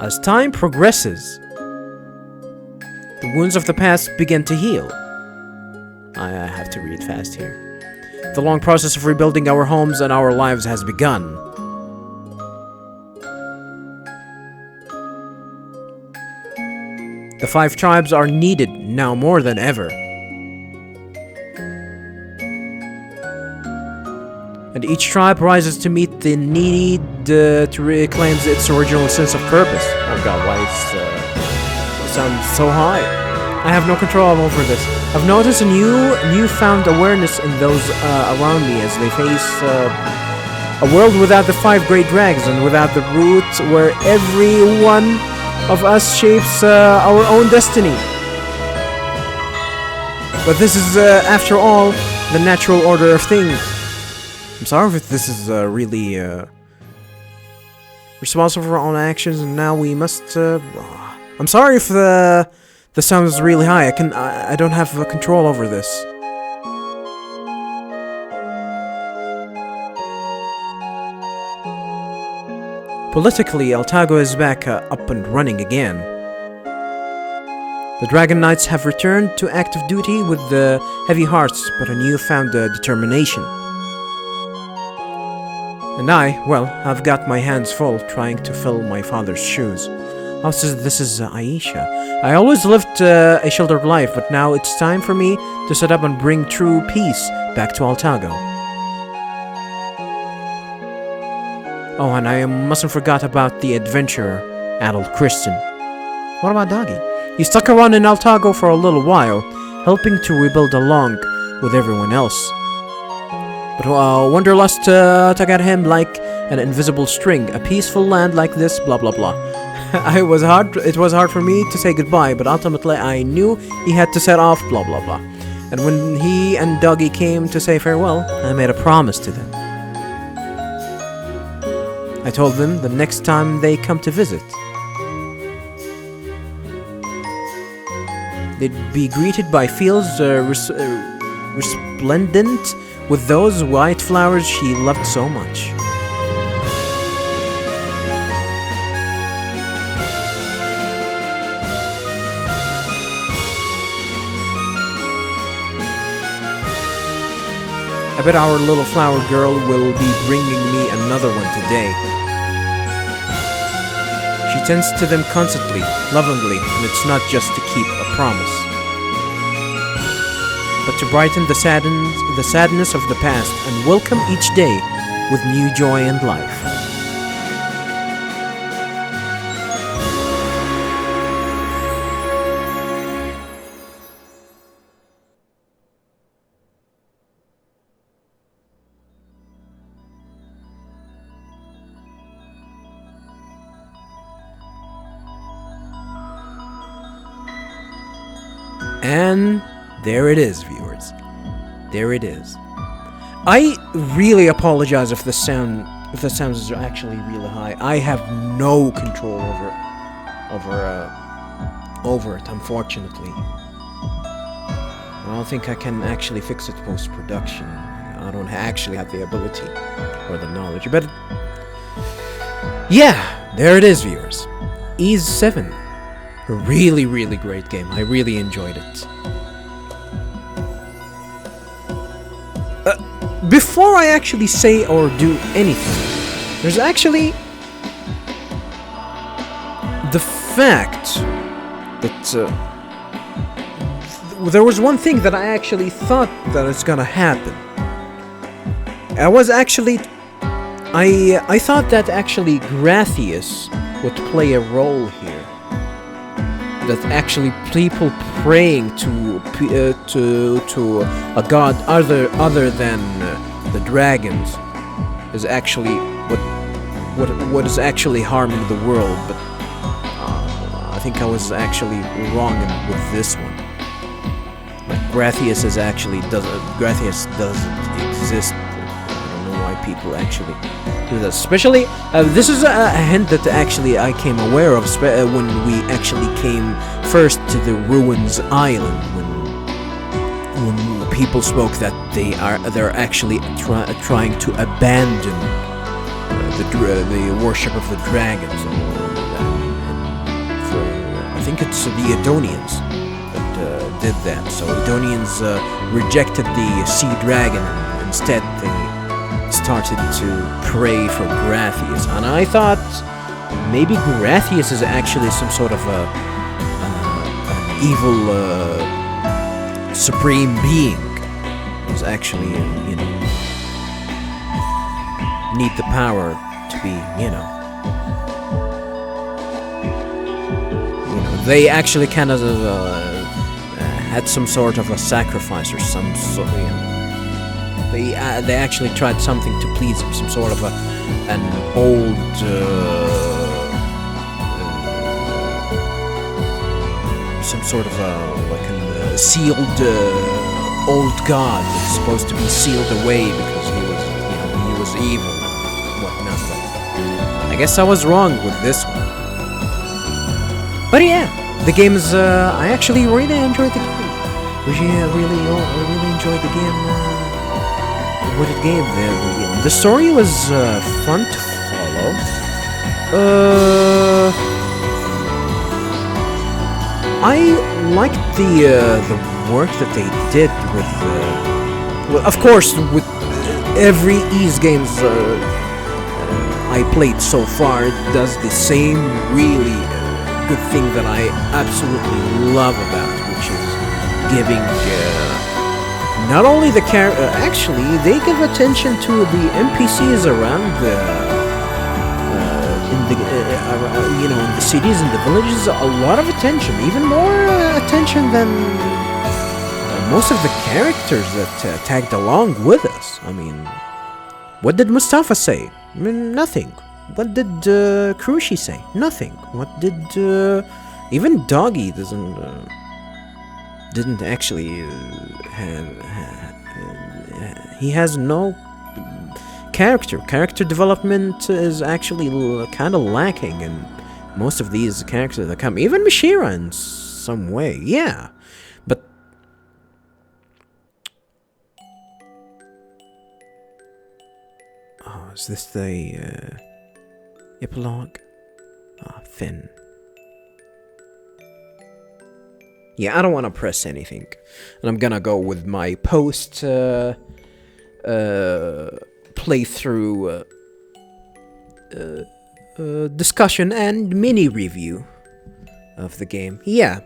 As time progresses, the wounds of the past begin to heal. I have to read fast here. The long process of rebuilding our homes and our lives has begun. The 5 tribes are needed now more than ever. And each tribe rises to meet the need to reclaim its original sense of purpose. Oh god, why it sounds so high? I have no control over this. I've noticed a newfound awareness in those around me as they face a world without the 5 great dragons and without the root where every one of us shapes our own destiny. But this is, after all, the natural order of things. I'm sorry if this is really responsible for our own actions, and now we must. I'm sorry if the sound is really high. I don't have control over this. Politically, Altago is back up and running again. The Dragon Knights have returned to active duty with heavy hearts, but a newfound determination. And I've got my hands full trying to fill my father's shoes. Also, this is Aisha. I always lived a sheltered life, but now it's time for me to set up and bring true peace back to Altago. Oh, and I mustn't forget about the adventurer, Adult Kristen. What about Doggy? He stuck around in Altago for a little while, helping to rebuild along with everyone else. But Wanderlust tug at him like an invisible string. A peaceful land like this, blah blah blah. It was hard for me to say goodbye, but ultimately I knew he had to set off, blah blah blah. And when he and Doggy came to say farewell, I made a promise to them. I told them the next time they come to visit, they'd be greeted by fields resplendent with those white flowers she loved so much. I bet our little flower girl will be bringing me another one today. She tends to them constantly, lovingly, and it's not just to keep a promise, but to brighten the sadness of the past and welcome each day with new joy and life. And there it is, viewers. There it is. I really apologize if the sound is actually really high. I have no control over it, unfortunately. I don't think I can actually fix it post-production. I don't actually have the ability or the knowledge. But yeah, there it is, viewers. Ys 7. A really, really great game. I really enjoyed it. Before I actually say or do anything, there's actually the fact that there was one thing that I actually thought that it's gonna happen. I thought that actually Gratius would play a role here. That actually people praying to a god other than the dragons is actually what is actually harming the world. But I think I was actually wrong with this one. Like Gratius doesn't exist. I don't know why people actually do that. Especially this is a hint that actually I came aware of when we actually came first to the Ruins Island, when people spoke that they're actually trying to abandon the worship of the dragons. I think it's the Edonians that did that. So Edonians rejected the sea dragon, and instead they started to pray for Gratius. And I thought maybe Gratius is actually some sort of an evil supreme being who's actually, need the power to be, they actually kind of had some sort of a sacrifice or some sort of, they actually tried something to please him, some sort of an old some sort of like a sealed old god that's supposed to be sealed away because he was evil and whatnot. But I guess I was wrong with this one. But yeah, the game is I actually really enjoyed the game. I really enjoyed the game. What it gave the story was fun to follow. I liked the work that they did with. Well, of course, with every Ys Games I played so far, it does the same really good thing that I absolutely love about, which is giving. Not only the actually, they give attention to the NPCs around in the cities and the villages. A lot of attention, even more attention than most of the characters that tagged along with us. I mean, what did Mustafa say? I mean, nothing. What did Krushi say? Nothing. What did even Doggy didn't actually he has no character development is actually kind of lacking in most of these characters that come, even Mishira in some way, yeah, but is this the epilogue? Finn. Yeah, I don't want to press anything, and I'm gonna go with my playthrough discussion and mini review of the game. Yeah,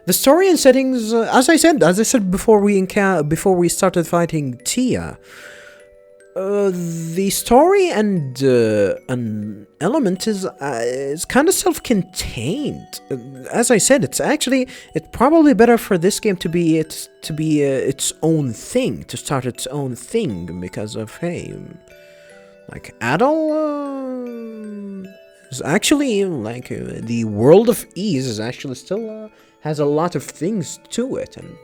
the story and settings, as I said before we started fighting Tia. The story and an element is kind of self-contained. As I said, it's probably better for this game to be its own thing, to start its own thing, because of like Adol is actually like the world of Ease is actually still has a lot of things to it, and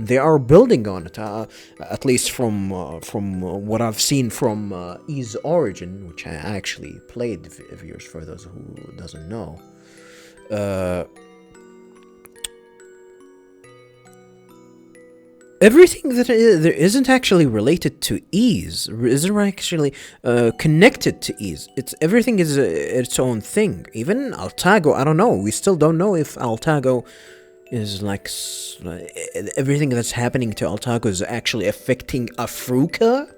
they are building on it. At least from what I've seen from Ease Origin, which I actually played. Viewers, for those who doesn't know, everything that there isn't actually related to Ease isn't actually connected to Ease. Everything is its own thing. Even Altago, I don't know. We still don't know if Altago is like everything that's happening to Altago is actually affecting Afruka,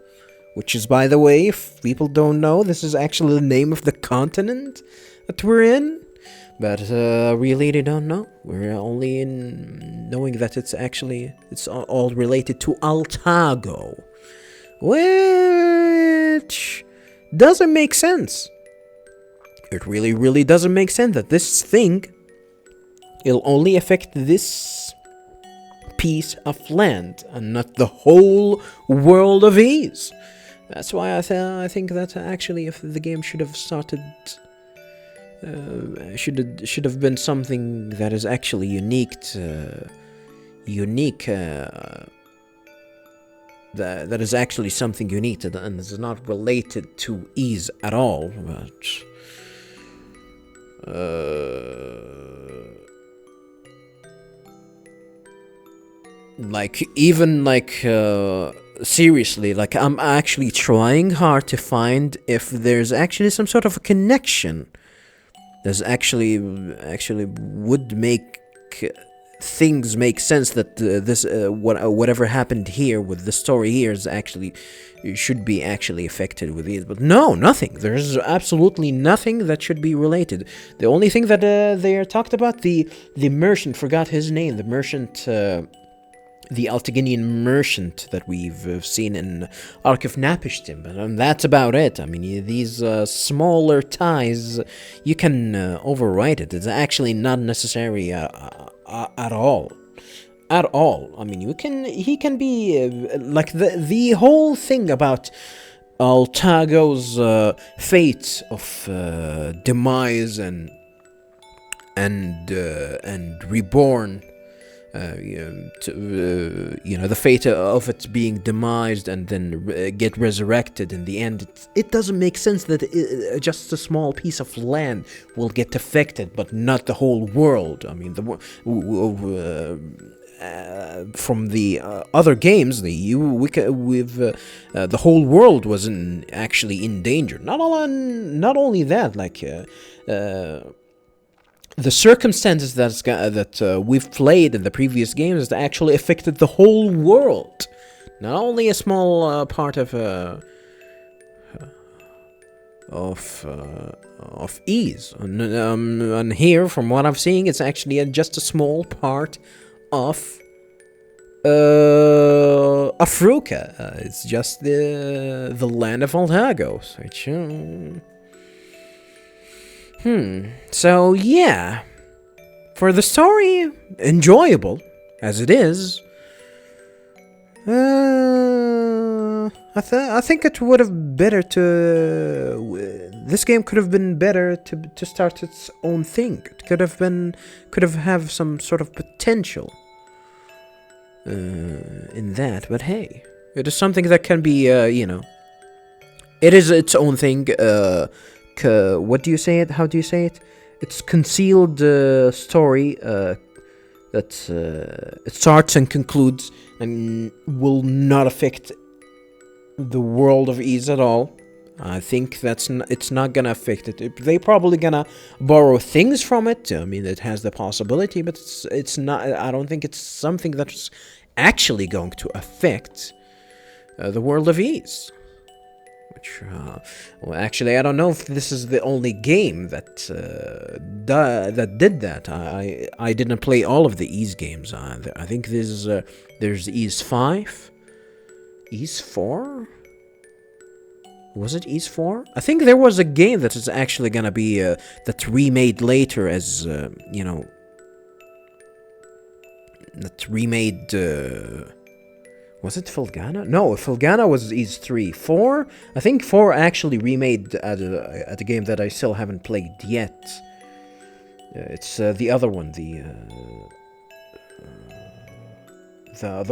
which is, by the way, if people don't know, this is actually the name of the continent that we're in. But really, they don't know. We're only in knowing that it's all related to Altago, which doesn't make sense. It really, really doesn't make sense that this thing, it'll only affect this piece of land and not the whole world of Ease. That's why I think that actually, if the game should have started, should have been something that is actually unique. That is actually something unique and is not related to Ease at all. But seriously, like, I'm actually trying hard to find if there's actually some sort of a connection. There's actually would make things make sense that whatever happened here with the story here is actually should be actually affected with these. But no, nothing. There's absolutely nothing that should be related. The only thing that they are talked about, the merchant, forgot his name, the merchant, the Alteginian merchant that we've seen in Ark of Napishtim, and that's about it. I mean, these smaller ties, you can overwrite it. It's actually not necessary at all. At all. I mean, he can be like the whole thing about Altago's fate of demise and reborn. The fate of it being demised and then get resurrected in the end. It doesn't make sense that just a small piece of land will get affected, but not the whole world. I mean, from the other games, the whole world was actually in danger. Not only that, like. The circumstances that we've played in the previous games that actually affected the whole world, not only a small part of Ease. And here, from what I'm seeing, it's actually just a small part of Afruka. It's just the land of Altago, which. So yeah, for the story, enjoyable as it is, I think it would have better this game could have been better to start its own thing. It could have some sort of potential in that. But hey, it is something that can be, it is its own thing. What do you say it? How do you say it? It's concealed story that it starts and concludes and will not affect the world of Ease at all. I think it's not gonna affect it. They probably gonna borrow things from it. I mean, it has the possibility, but it's not. I don't think it's something that's actually going to affect the World of Ease. Which, well, actually, I don't know if this is the only game that that did that. I didn't play all of the Ease games. I think there's Ease 5, Ease 4. Was it Ease 4? I think there was a game that is actually gonna be that's remade later as that's remade. Was it Filgana? No, Filgana was Ease 3. 4? I think 4 actually remade at a game that I still haven't played yet. It's the other one, the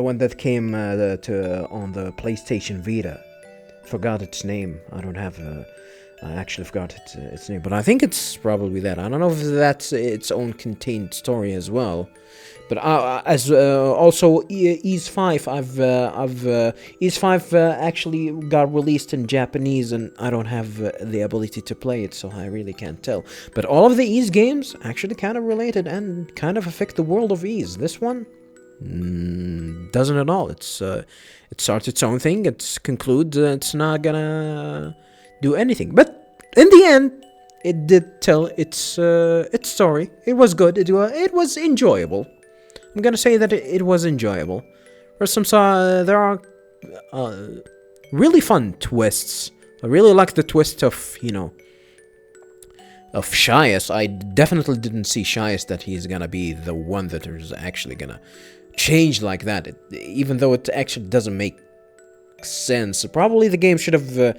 one that came on the PlayStation Vita. Forgot its name. I don't have. I actually forgot its name, but I think it's probably that. I don't know if that's its own contained story as well. But as also Ease 5, Ease 5 actually got released in Japanese, and I don't have the ability to play it, so I really can't tell. But all of the Ease games actually kind of related and kind of affect the world of Ease. This one doesn't at all. It starts its own thing. It concludes. It's not gonna do anything. But in the end, it did tell its story. It was good. It was enjoyable. I'm gonna say that it was enjoyable. There are really fun twists. I really like the twist of Shias. I definitely didn't see Shias that he's gonna be the one that is actually gonna change like that. Even though it actually doesn't make sense. Probably the game should have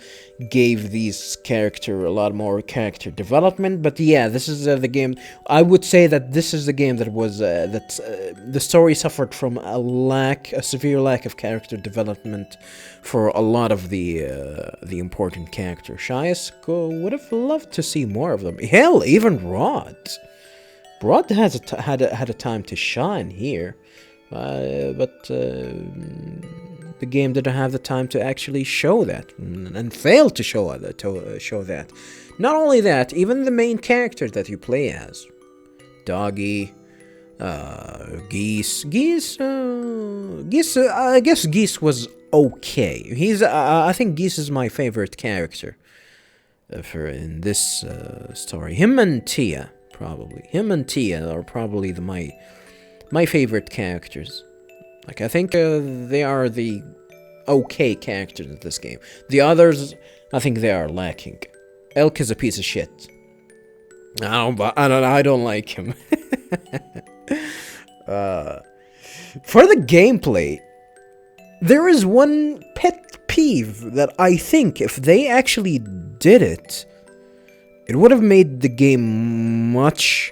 gave these character a lot more character development. But yeah, this is the game. I would say that this is the game that was the story suffered from a severe lack of character development for a lot of the important characters. Shias would have loved to see more of them. Hell, even Rod. Rod had a time to shine here, but. The game didn't have the time to actually show that, and failed to show that. Not only that, even the main character that you play as, Doggy, Geese. I guess Geese was okay. I think Geese is my favorite character in this story. Him and Tia are probably my favorite characters. Like, I think they are the okay characters in this game. The others, I think they are lacking. Elk is a piece of shit. I don't like him. For the gameplay, there is one pet peeve that I think if they actually did it, it would have made the game much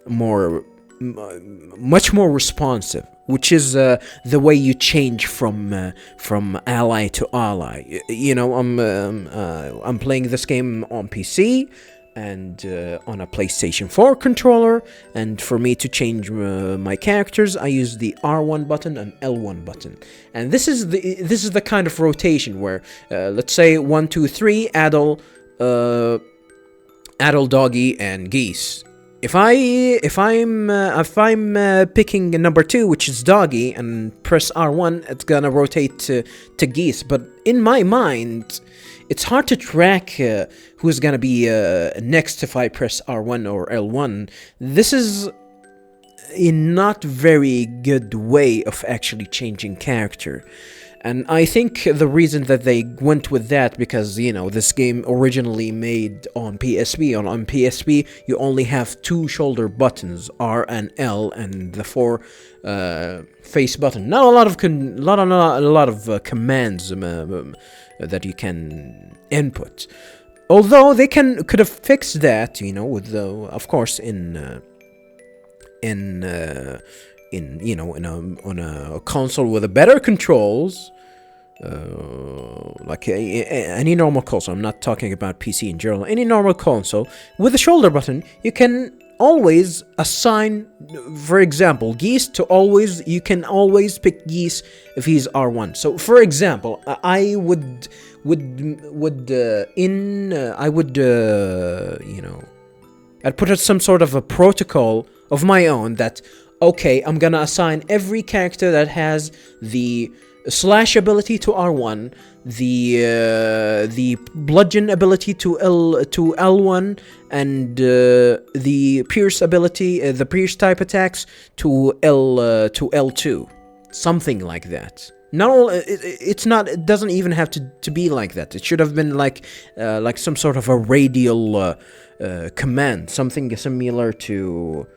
more responsive, which is the way you change from ally to ally. I'm playing this game on PC and on a PlayStation 4 controller, and for me to change my characters, I use the R1 button and L1 button. And this is the kind of rotation where let's say 1, 2, 3, Adult, Doggy, and Geese. If I'm picking number 2, which is Doggy, and press R1, it's gonna rotate to Geese. But in my mind, it's hard to track who's gonna be next if I press R1 or L1. This is a not very good way of actually changing character. And I think the reason that they went with that, because, this game originally made on PSP. On PSP, you only have 2 shoulder buttons, R and L, and the 4 face button. Not a lot of commands that you can input. Although they could have fixed that, with of course on a console with better controls, like any normal console. I'm not talking about PC in general. Any normal console with a shoulder button, you can always assign, for example, Geese to always. You can always pick Geese if he's R1. So, for example, I would I'd put out some sort of a protocol of my own that, okay, I'm gonna assign every character that has the slash ability to R1, the bludgeon ability to L1, and the pierce ability, the pierce type attacks to L2, something like that. Not all. It's not. It doesn't even have to be like that. It should have been like some sort of a radial command, something similar to.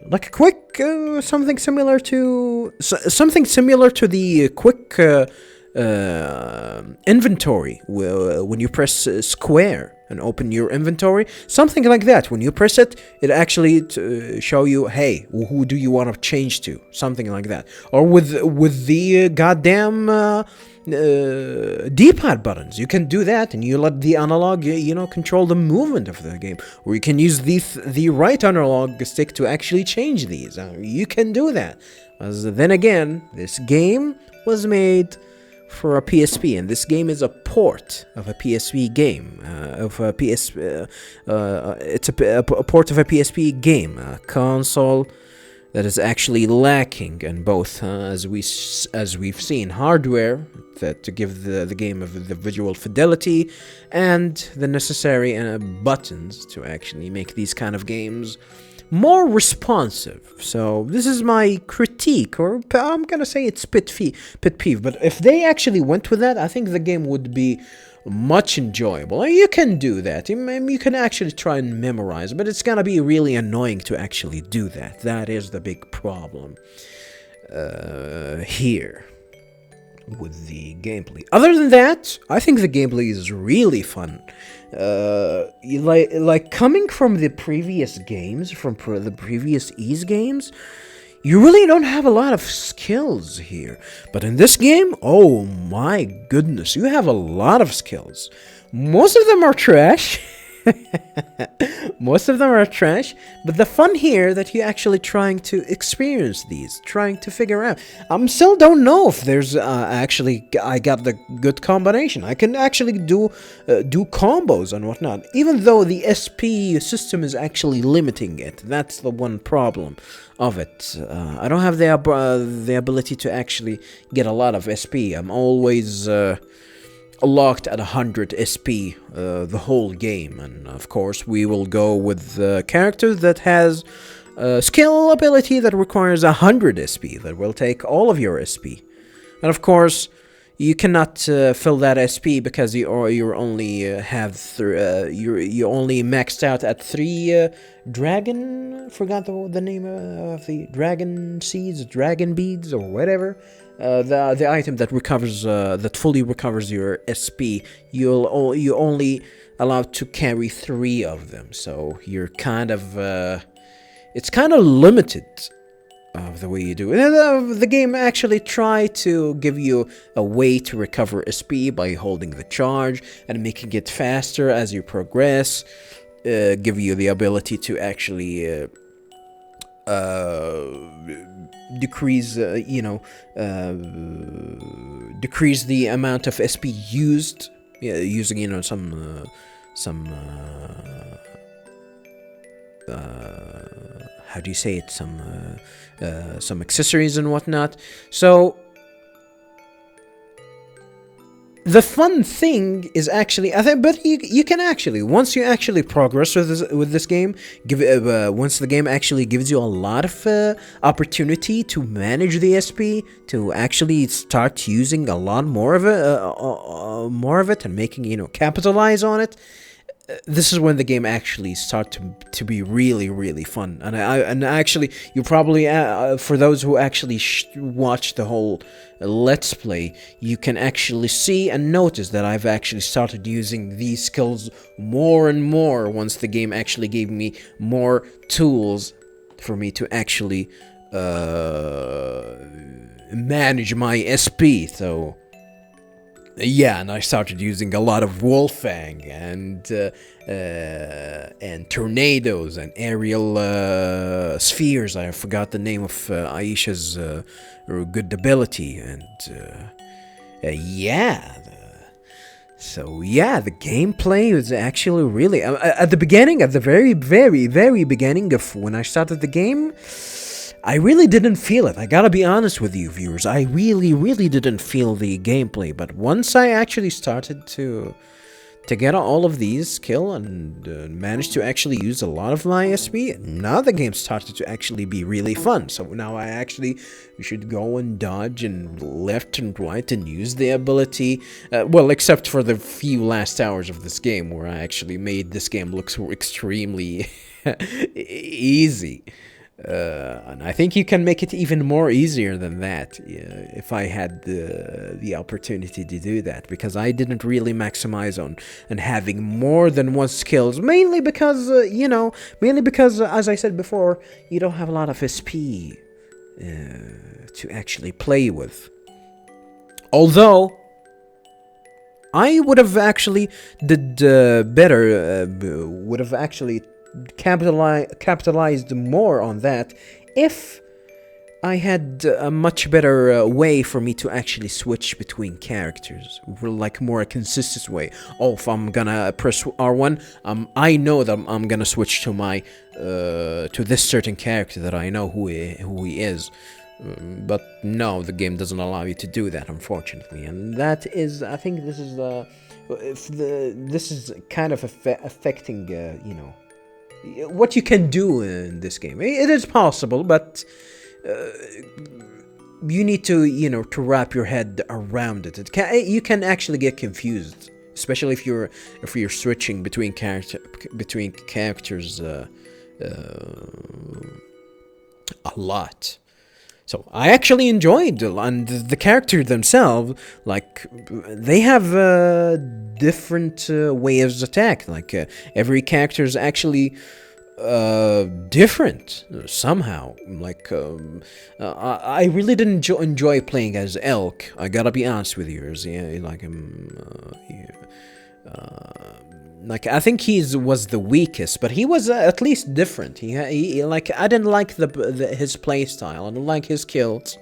Like a quick something similar to the quick inventory when you press square and open your inventory, something like that. When you press it, it actually show you, hey, who do you want to change to, something like that. Or with the goddamn D-pad buttons, you can do that, and you let the analog, control the movement of the game. Or you can use the right analog stick to actually change these. You can do that. As then again, this game was made for a PSP, and this game is a port of a PSP game. It's a port of a PSP game, a console that is actually lacking in both, as we've seen, hardware to give the game the visual fidelity and the necessary buttons to actually make these kind of games more responsive. So this is my critique, or I'm gonna say it's pet peeve. But if they actually went with that, I think the game would be much enjoyable. You can do that. You can actually try and memorize, but it's gonna be really annoying to actually do that. That is the big problem here with the gameplay. Other than that, I think the gameplay is really fun. Like coming from the previous games, from the previous Ys games, you really don't have a lot of skills here. But in this game, oh my goodness, you have a lot of skills. Most of them are trash. Most of them are trash, but the fun here that you're actually trying to experience these, trying to figure out. Still don't know if there's actually I got the good combination. I can actually do combos and whatnot, even though the SP system is actually limiting it. That's the one problem of it. I don't have the ability to actually get a lot of SP. I'm always locked at 100 SP the whole game, and of course we will go with the character that has skill ability that requires 100 SP, that will take all of your SP. And of course you cannot fill that SP because you only have you only maxed out at 3 dragon, forgot the name of the dragon seeds, dragon beads, or whatever. The item that recovers, that fully recovers your SP, you only allowed to carry 3 of them. So you're kind of, it's kind of limited of the way you do it. The game actually try to give you a way to recover SP by holding the charge and making it faster as you progress. Give you the ability to actually decrease decrease the amount of SP used, using some how do you say it, some accessories and whatnot. So the fun thing is actually, I think, but you can actually, once you actually progress with this game, once the game actually gives you a lot of opportunity to manage the SP, to actually start using a lot more of it, and making, capitalize on it. This is when the game actually starts to be really, really fun. And actually, you probably, for those who actually watch the whole Let's Play, you can actually see and notice that I've actually started using these skills more and more once the game actually gave me more tools for me to actually manage my SP. So yeah, and I started using a lot of Wolfang and tornadoes and aerial spheres. I forgot the name of Aisha's good ability, and yeah. So yeah, the gameplay was actually really at the beginning, at the very, very, very beginning of when I started the game, I really didn't feel it. I gotta be honest with you, viewers. I really didn't feel the gameplay. But once I actually started to get all of these skill and managed to actually use a lot of my SP, now the game started to actually be really fun. So now I actually should go and dodge and left and right and use the ability. Well, except for the few last hours of this game where I actually made this game look so extremely easy. And I think you can make it even more easier than that if I had the opportunity to do that, because I didn't really maximize on having more than one skills, mainly because as I said before, you don't have a lot of SP to actually play with. Although I would have actually did better, would have actually capitalized more on that if I had a much better way for me to actually switch between characters, like more a consistent way. Oh, if I'm gonna press R1, I know that I'm gonna switch to my to this certain character that I know who he is. But no, the game doesn't allow you to do that, unfortunately, and that is, I think, this is kind of affecting, what you can do in this game. It is possible, but you need to, to wrap your head around it. You can actually get confused, especially if you're switching between characters a lot. So I actually enjoyed, and the character themselves, like, they have different ways of attack. Like every character is actually different somehow. Like I really didn't enjoy playing as Elk. I gotta be honest with you. Like I think was the weakest, but he was at least different. He like, I didn't like his play style. I don't like his skills.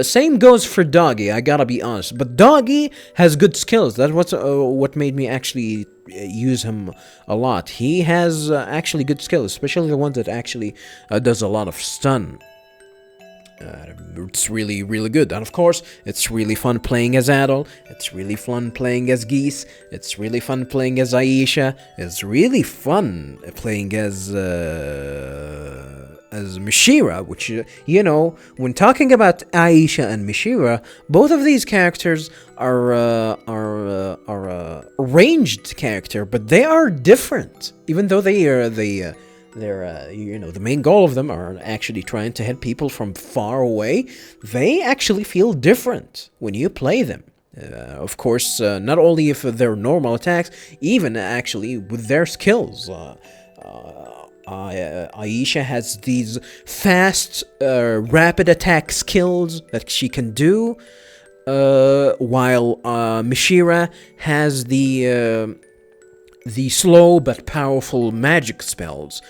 Same goes for Doggy. I gotta be honest, but Doggy has good skills. That's what made me actually use him a lot. He has actually good skills, especially the one that actually does a lot of stun. It's really good, and of course it's really fun playing as Adol. It's really fun playing as Geese. It's really fun playing as Aisha. It's really fun playing as Mishira, which, when talking about Aisha and Mishira, both of these characters are ranged character, but they are different, even though they're the main goal of them are actually trying to hit people from far away. They actually feel different when you play them. Of course, not only if they're normal attacks, even actually with their skills. Aisha has these fast, rapid attack skills that she can do, while Mishira has the slow but powerful magic spells,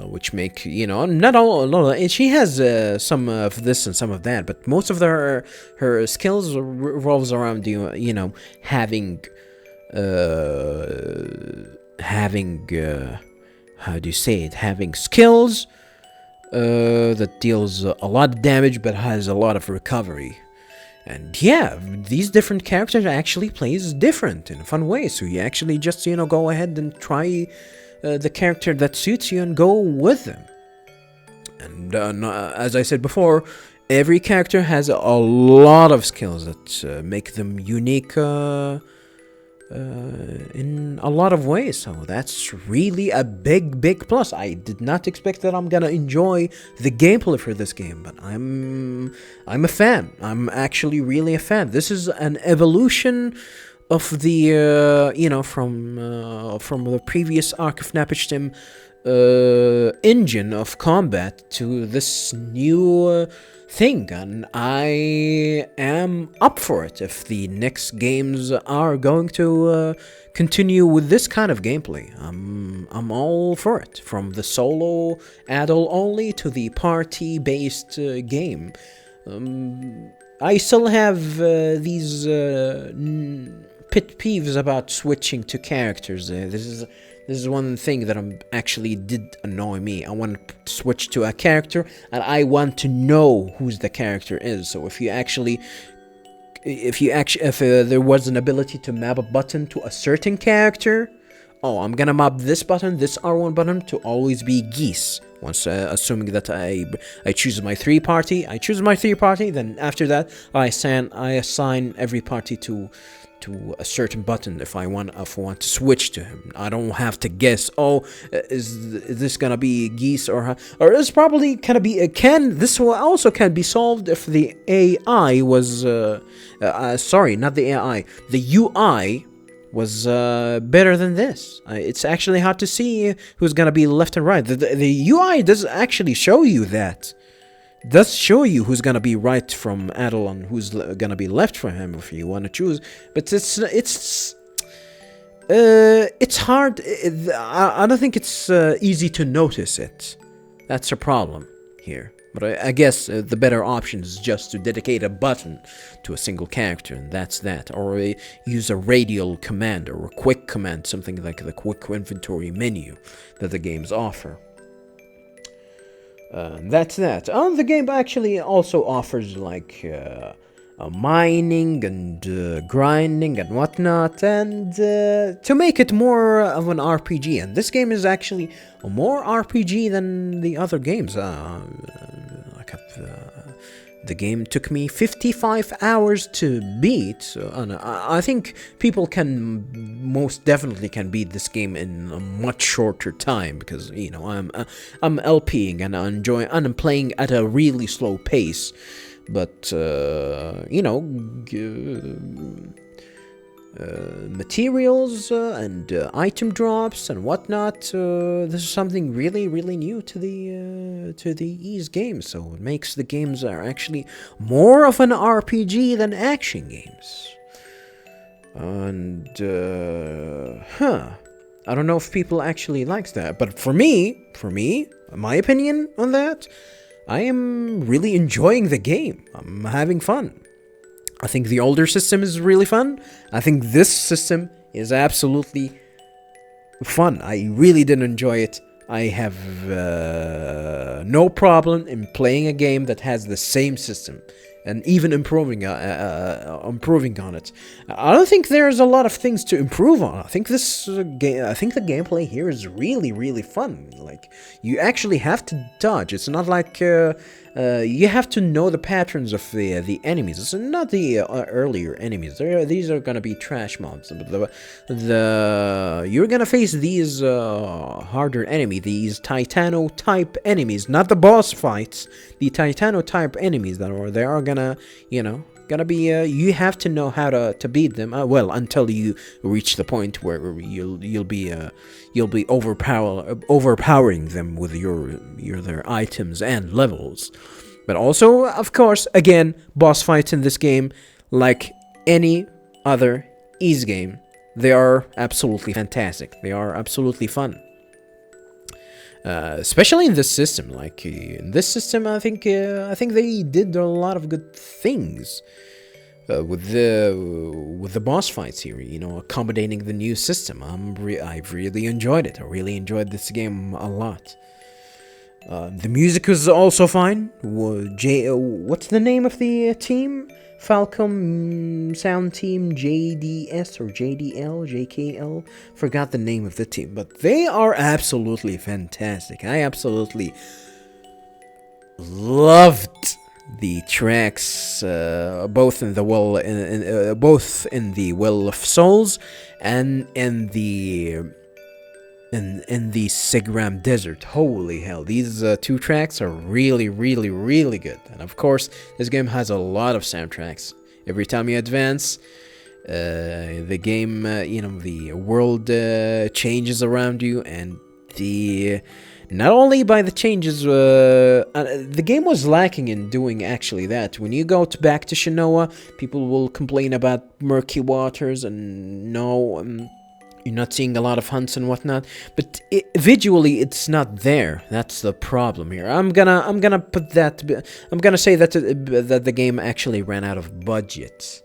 which make, not all, she has some of this and some of that, but most of her skills revolves around having how do you say it, having skills that deals a lot of damage but has a lot of recovery. And yeah, these different characters actually plays different in a fun way. So you actually just, go ahead and try the character that suits you and go with them. And as I said before, every character has a lot of skills that make them unique in a lot of ways. So that's really a big plus. I did not expect that I'm gonna enjoy the gameplay for this game, but I'm a fan. I'm actually really a fan. This is an evolution of the from the previous Ark of Napishtim engine of combat to this new thing, and I am up for it if the next games are going to continue with this kind of gameplay. I'm all for it, from the solo Adol only to the party based game. I still have these pet peeves about switching to characters. This This is one thing that actually did annoy me. I want to switch to a character, and I want to know who's the character is. So if there was an ability to map a button to a certain character, I'm gonna map this button, this R1 button, to always be Geese. Once, assuming that I choose my 3 party, then after that I assign every party to a certain button if I want to switch to him. I don't have to guess. Is this gonna be Geese or it's probably gonna be this also can be solved if the AI was sorry, not the AI, the UI was better than this. It's actually hard to see who's gonna be left and right. The UI does actually show you that. Does show you who's gonna be right from Adel and who's gonna be left for him if you want to choose. But it's hard. I don't think it's easy to notice it. That's a problem here. But I guess the better option is just to dedicate a button to a single character, and that's that. Or use a radial command or a quick command, something like the quick inventory menu that the games offer. That's that. The game actually also offers like mining and grinding and whatnot, and to make it more of an RPG. And this game is actually more RPG than the other games. The game took me 55 hours to beat, and I think people can most definitely beat this game in a much shorter time, because I'm LPing and I'm playing at a really slow pace. But materials and item drops and whatnot. This is something really, really new to the Xseed Games. So it makes the games are actually more of an RPG than action games. And I don't know if people actually likes that, but for me, my opinion on that, I am really enjoying the game. I'm having fun. I think the older system is really fun. I think this system is absolutely fun. I really did enjoy it. I have no problem in playing a game that has the same system and even improving on it. I don't think there's a lot of things to improve on. I think the gameplay here is really, really fun. Like, you actually have to dodge. It's not like you have to know the patterns of the enemies. It's not the earlier enemies. These are gonna be trash mobs. But you're gonna face these harder these Titano-type enemies, not the boss fights. The Titano-type enemies they are gonna be. You have to know how to beat them. Until you reach the point where you'll be overpowering them with their items and levels. But also, of course, again, boss fights in this game, like any other Xseed game, they are absolutely fantastic. They are absolutely fun. Especially in this system. Like, in this system, I think they did a lot of good things with the boss fights here. Accommodating the new system. I've really enjoyed it. I really enjoyed this game a lot. The music was also fine. What's the name of the team? Falcom Sound Team, JDS or JDL, JKL. Forgot the name of the team, but they are absolutely fantastic. I absolutely loved the tracks, both in the Well of Souls and in the Sigram Desert. Holy hell, these 2 tracks are really, really, really good. And of course, this game has a lot of soundtracks. Every time you advance, the game, the world changes around you, and not only by the changes, the game was lacking in doing actually that. When you go back to Shinoa, people will complain about murky waters and you're not seeing a lot of hunts and whatnot, but visually it's not there. That's the problem here. I'm gonna say that the game actually ran out of budget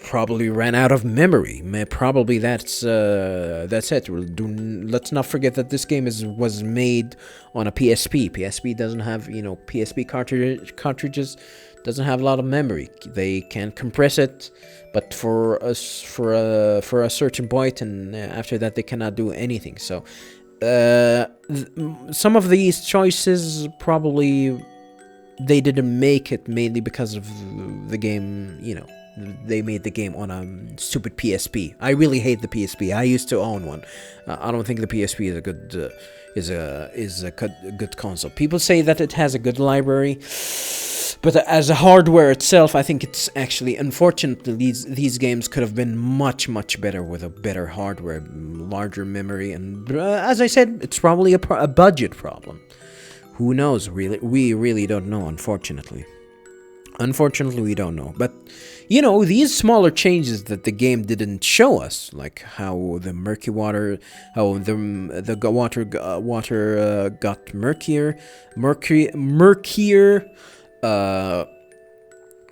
probably ran out of memory. Probably that's it. Let's not forget that this game was made on a PSP. PSP doesn't have, PSP cartridges doesn't have a lot of memory. They can compress it, but for a certain point, and after that they cannot do anything. So some of these choices probably they didn't make it mainly because of the game, they made the game on a stupid PSP. I really hate the PSP. I used to own one. I don't think the PSP is a good console. People say that it has a good library, but as a hardware itself, I think it's actually, unfortunately, these games could have been much better with a better hardware, larger memory, and as I said, it's probably a budget problem. Who knows? Really, we really don't know. Unfortunately, we don't know. But these smaller changes that the game didn't show us, like how the murky water, how the water got murkier,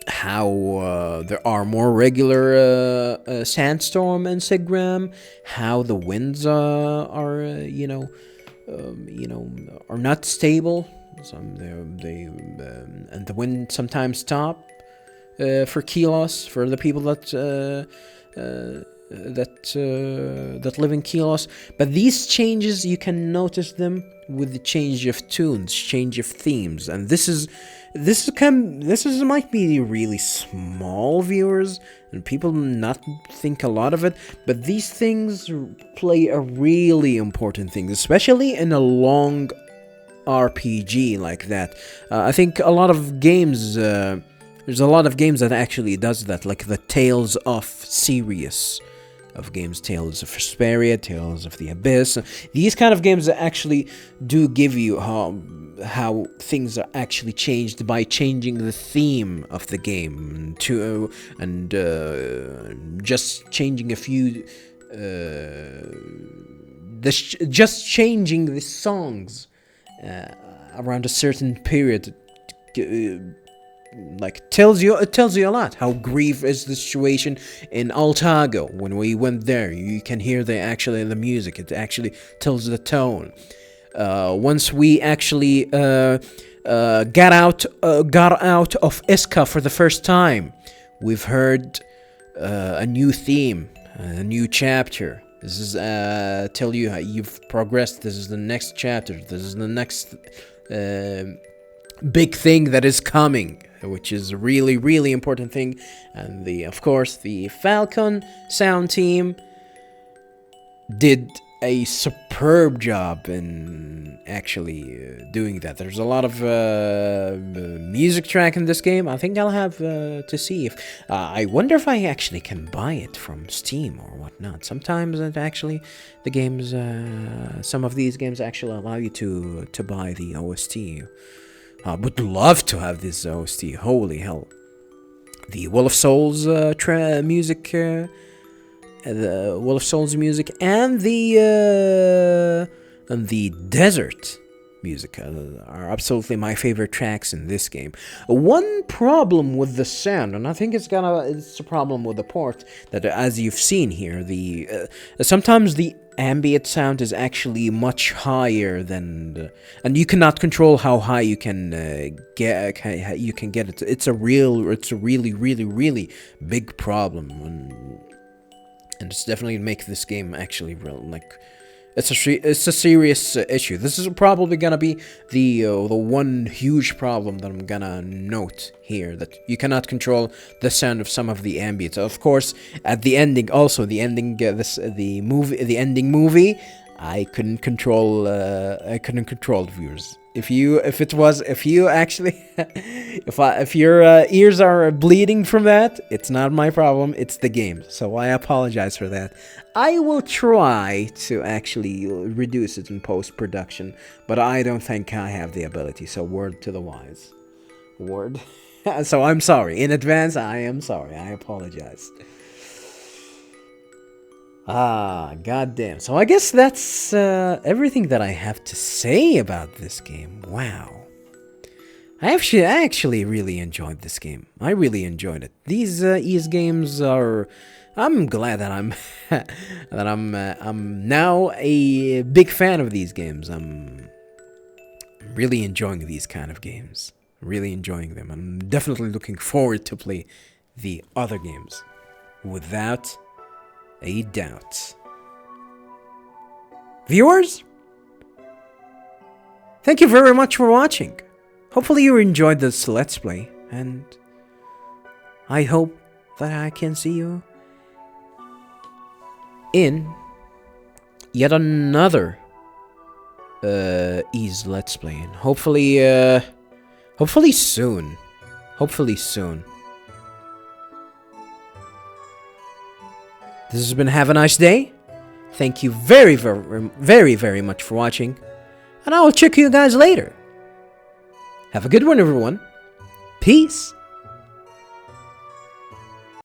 how there are more regular sandstorm in Sigram, how the winds are not stable. They and the wind sometimes stop for Kilos, for the people that live in Kilos. But these changes, you can notice them with the change of tunes, change of themes, and this might be really small, viewers, and people not think a lot of it, but these things play a really important thing, especially in a long RPG like that. I think a lot of games, there's a lot of games that actually does that, like the Tales of series of games, Tales of Vesperia, Tales of the Abyss. These kind of games that actually do give you how things are actually changed by changing the theme of the game and just changing a few just changing the songs around a certain period. It tells you a lot. How grief is the situation in Altago. When we went there, you can hear the music. It actually tells the tone. Once we actually got out of Iska for the first time, we've heard a new theme, a new chapter. This is tell you how you've progressed. This is the next chapter. This is the next big thing that is coming, which is a really, really important thing. And of course, the Falcon sound team did a superb job in actually doing that. There's a lot of music track in this game. I think I'll have to see if I wonder if I actually can buy it from Steam or whatnot. Sometimes the games, some of these games actually allow you to buy the OST. I would love to have this OST. Holy hell! The Will of Souls music, the Will of Souls music, and the Desert music are absolutely my favorite tracks in this game. One problem with the sound, and I think it's a problem with the port, that as you've seen here, sometimes the ambient sound is actually much higher than, and you cannot control how high you can get it. It's a really, really, really big problem, and it's definitely make this game actually real, it's a serious issue. This is probably gonna be the one huge problem that I'm gonna note here, that you cannot control the sound of some of the ambience. Of course, at the ending, also the ending, the ending movie, I couldn't control the viewers. If your ears are bleeding from that, it's not my problem, it's the game. So I apologize for that. I will try to actually reduce it in post-production, but I don't think I have the ability, so word to the wise. Word. So I'm sorry. In advance, I am sorry. I apologize. Goddamn. So I guess that's everything that I have to say about this game. Wow. I actually really enjoyed this game. I really enjoyed it. These Xseed games are. I'm glad that I'm I'm now a big fan of these games. I'm really enjoying these kind of games. Really enjoying them. I'm definitely looking forward to play the other games, without a doubt. Viewers, thank you very much for watching. Hopefully you enjoyed this Let's Play, and I hope that I can see you in yet another Xseed Let's Play, and hopefully soon. Hopefully soon. This has been Have a Nice Day. Thank you very, very much for watching, and I will check you guys later. Have a good one, everyone. Peace.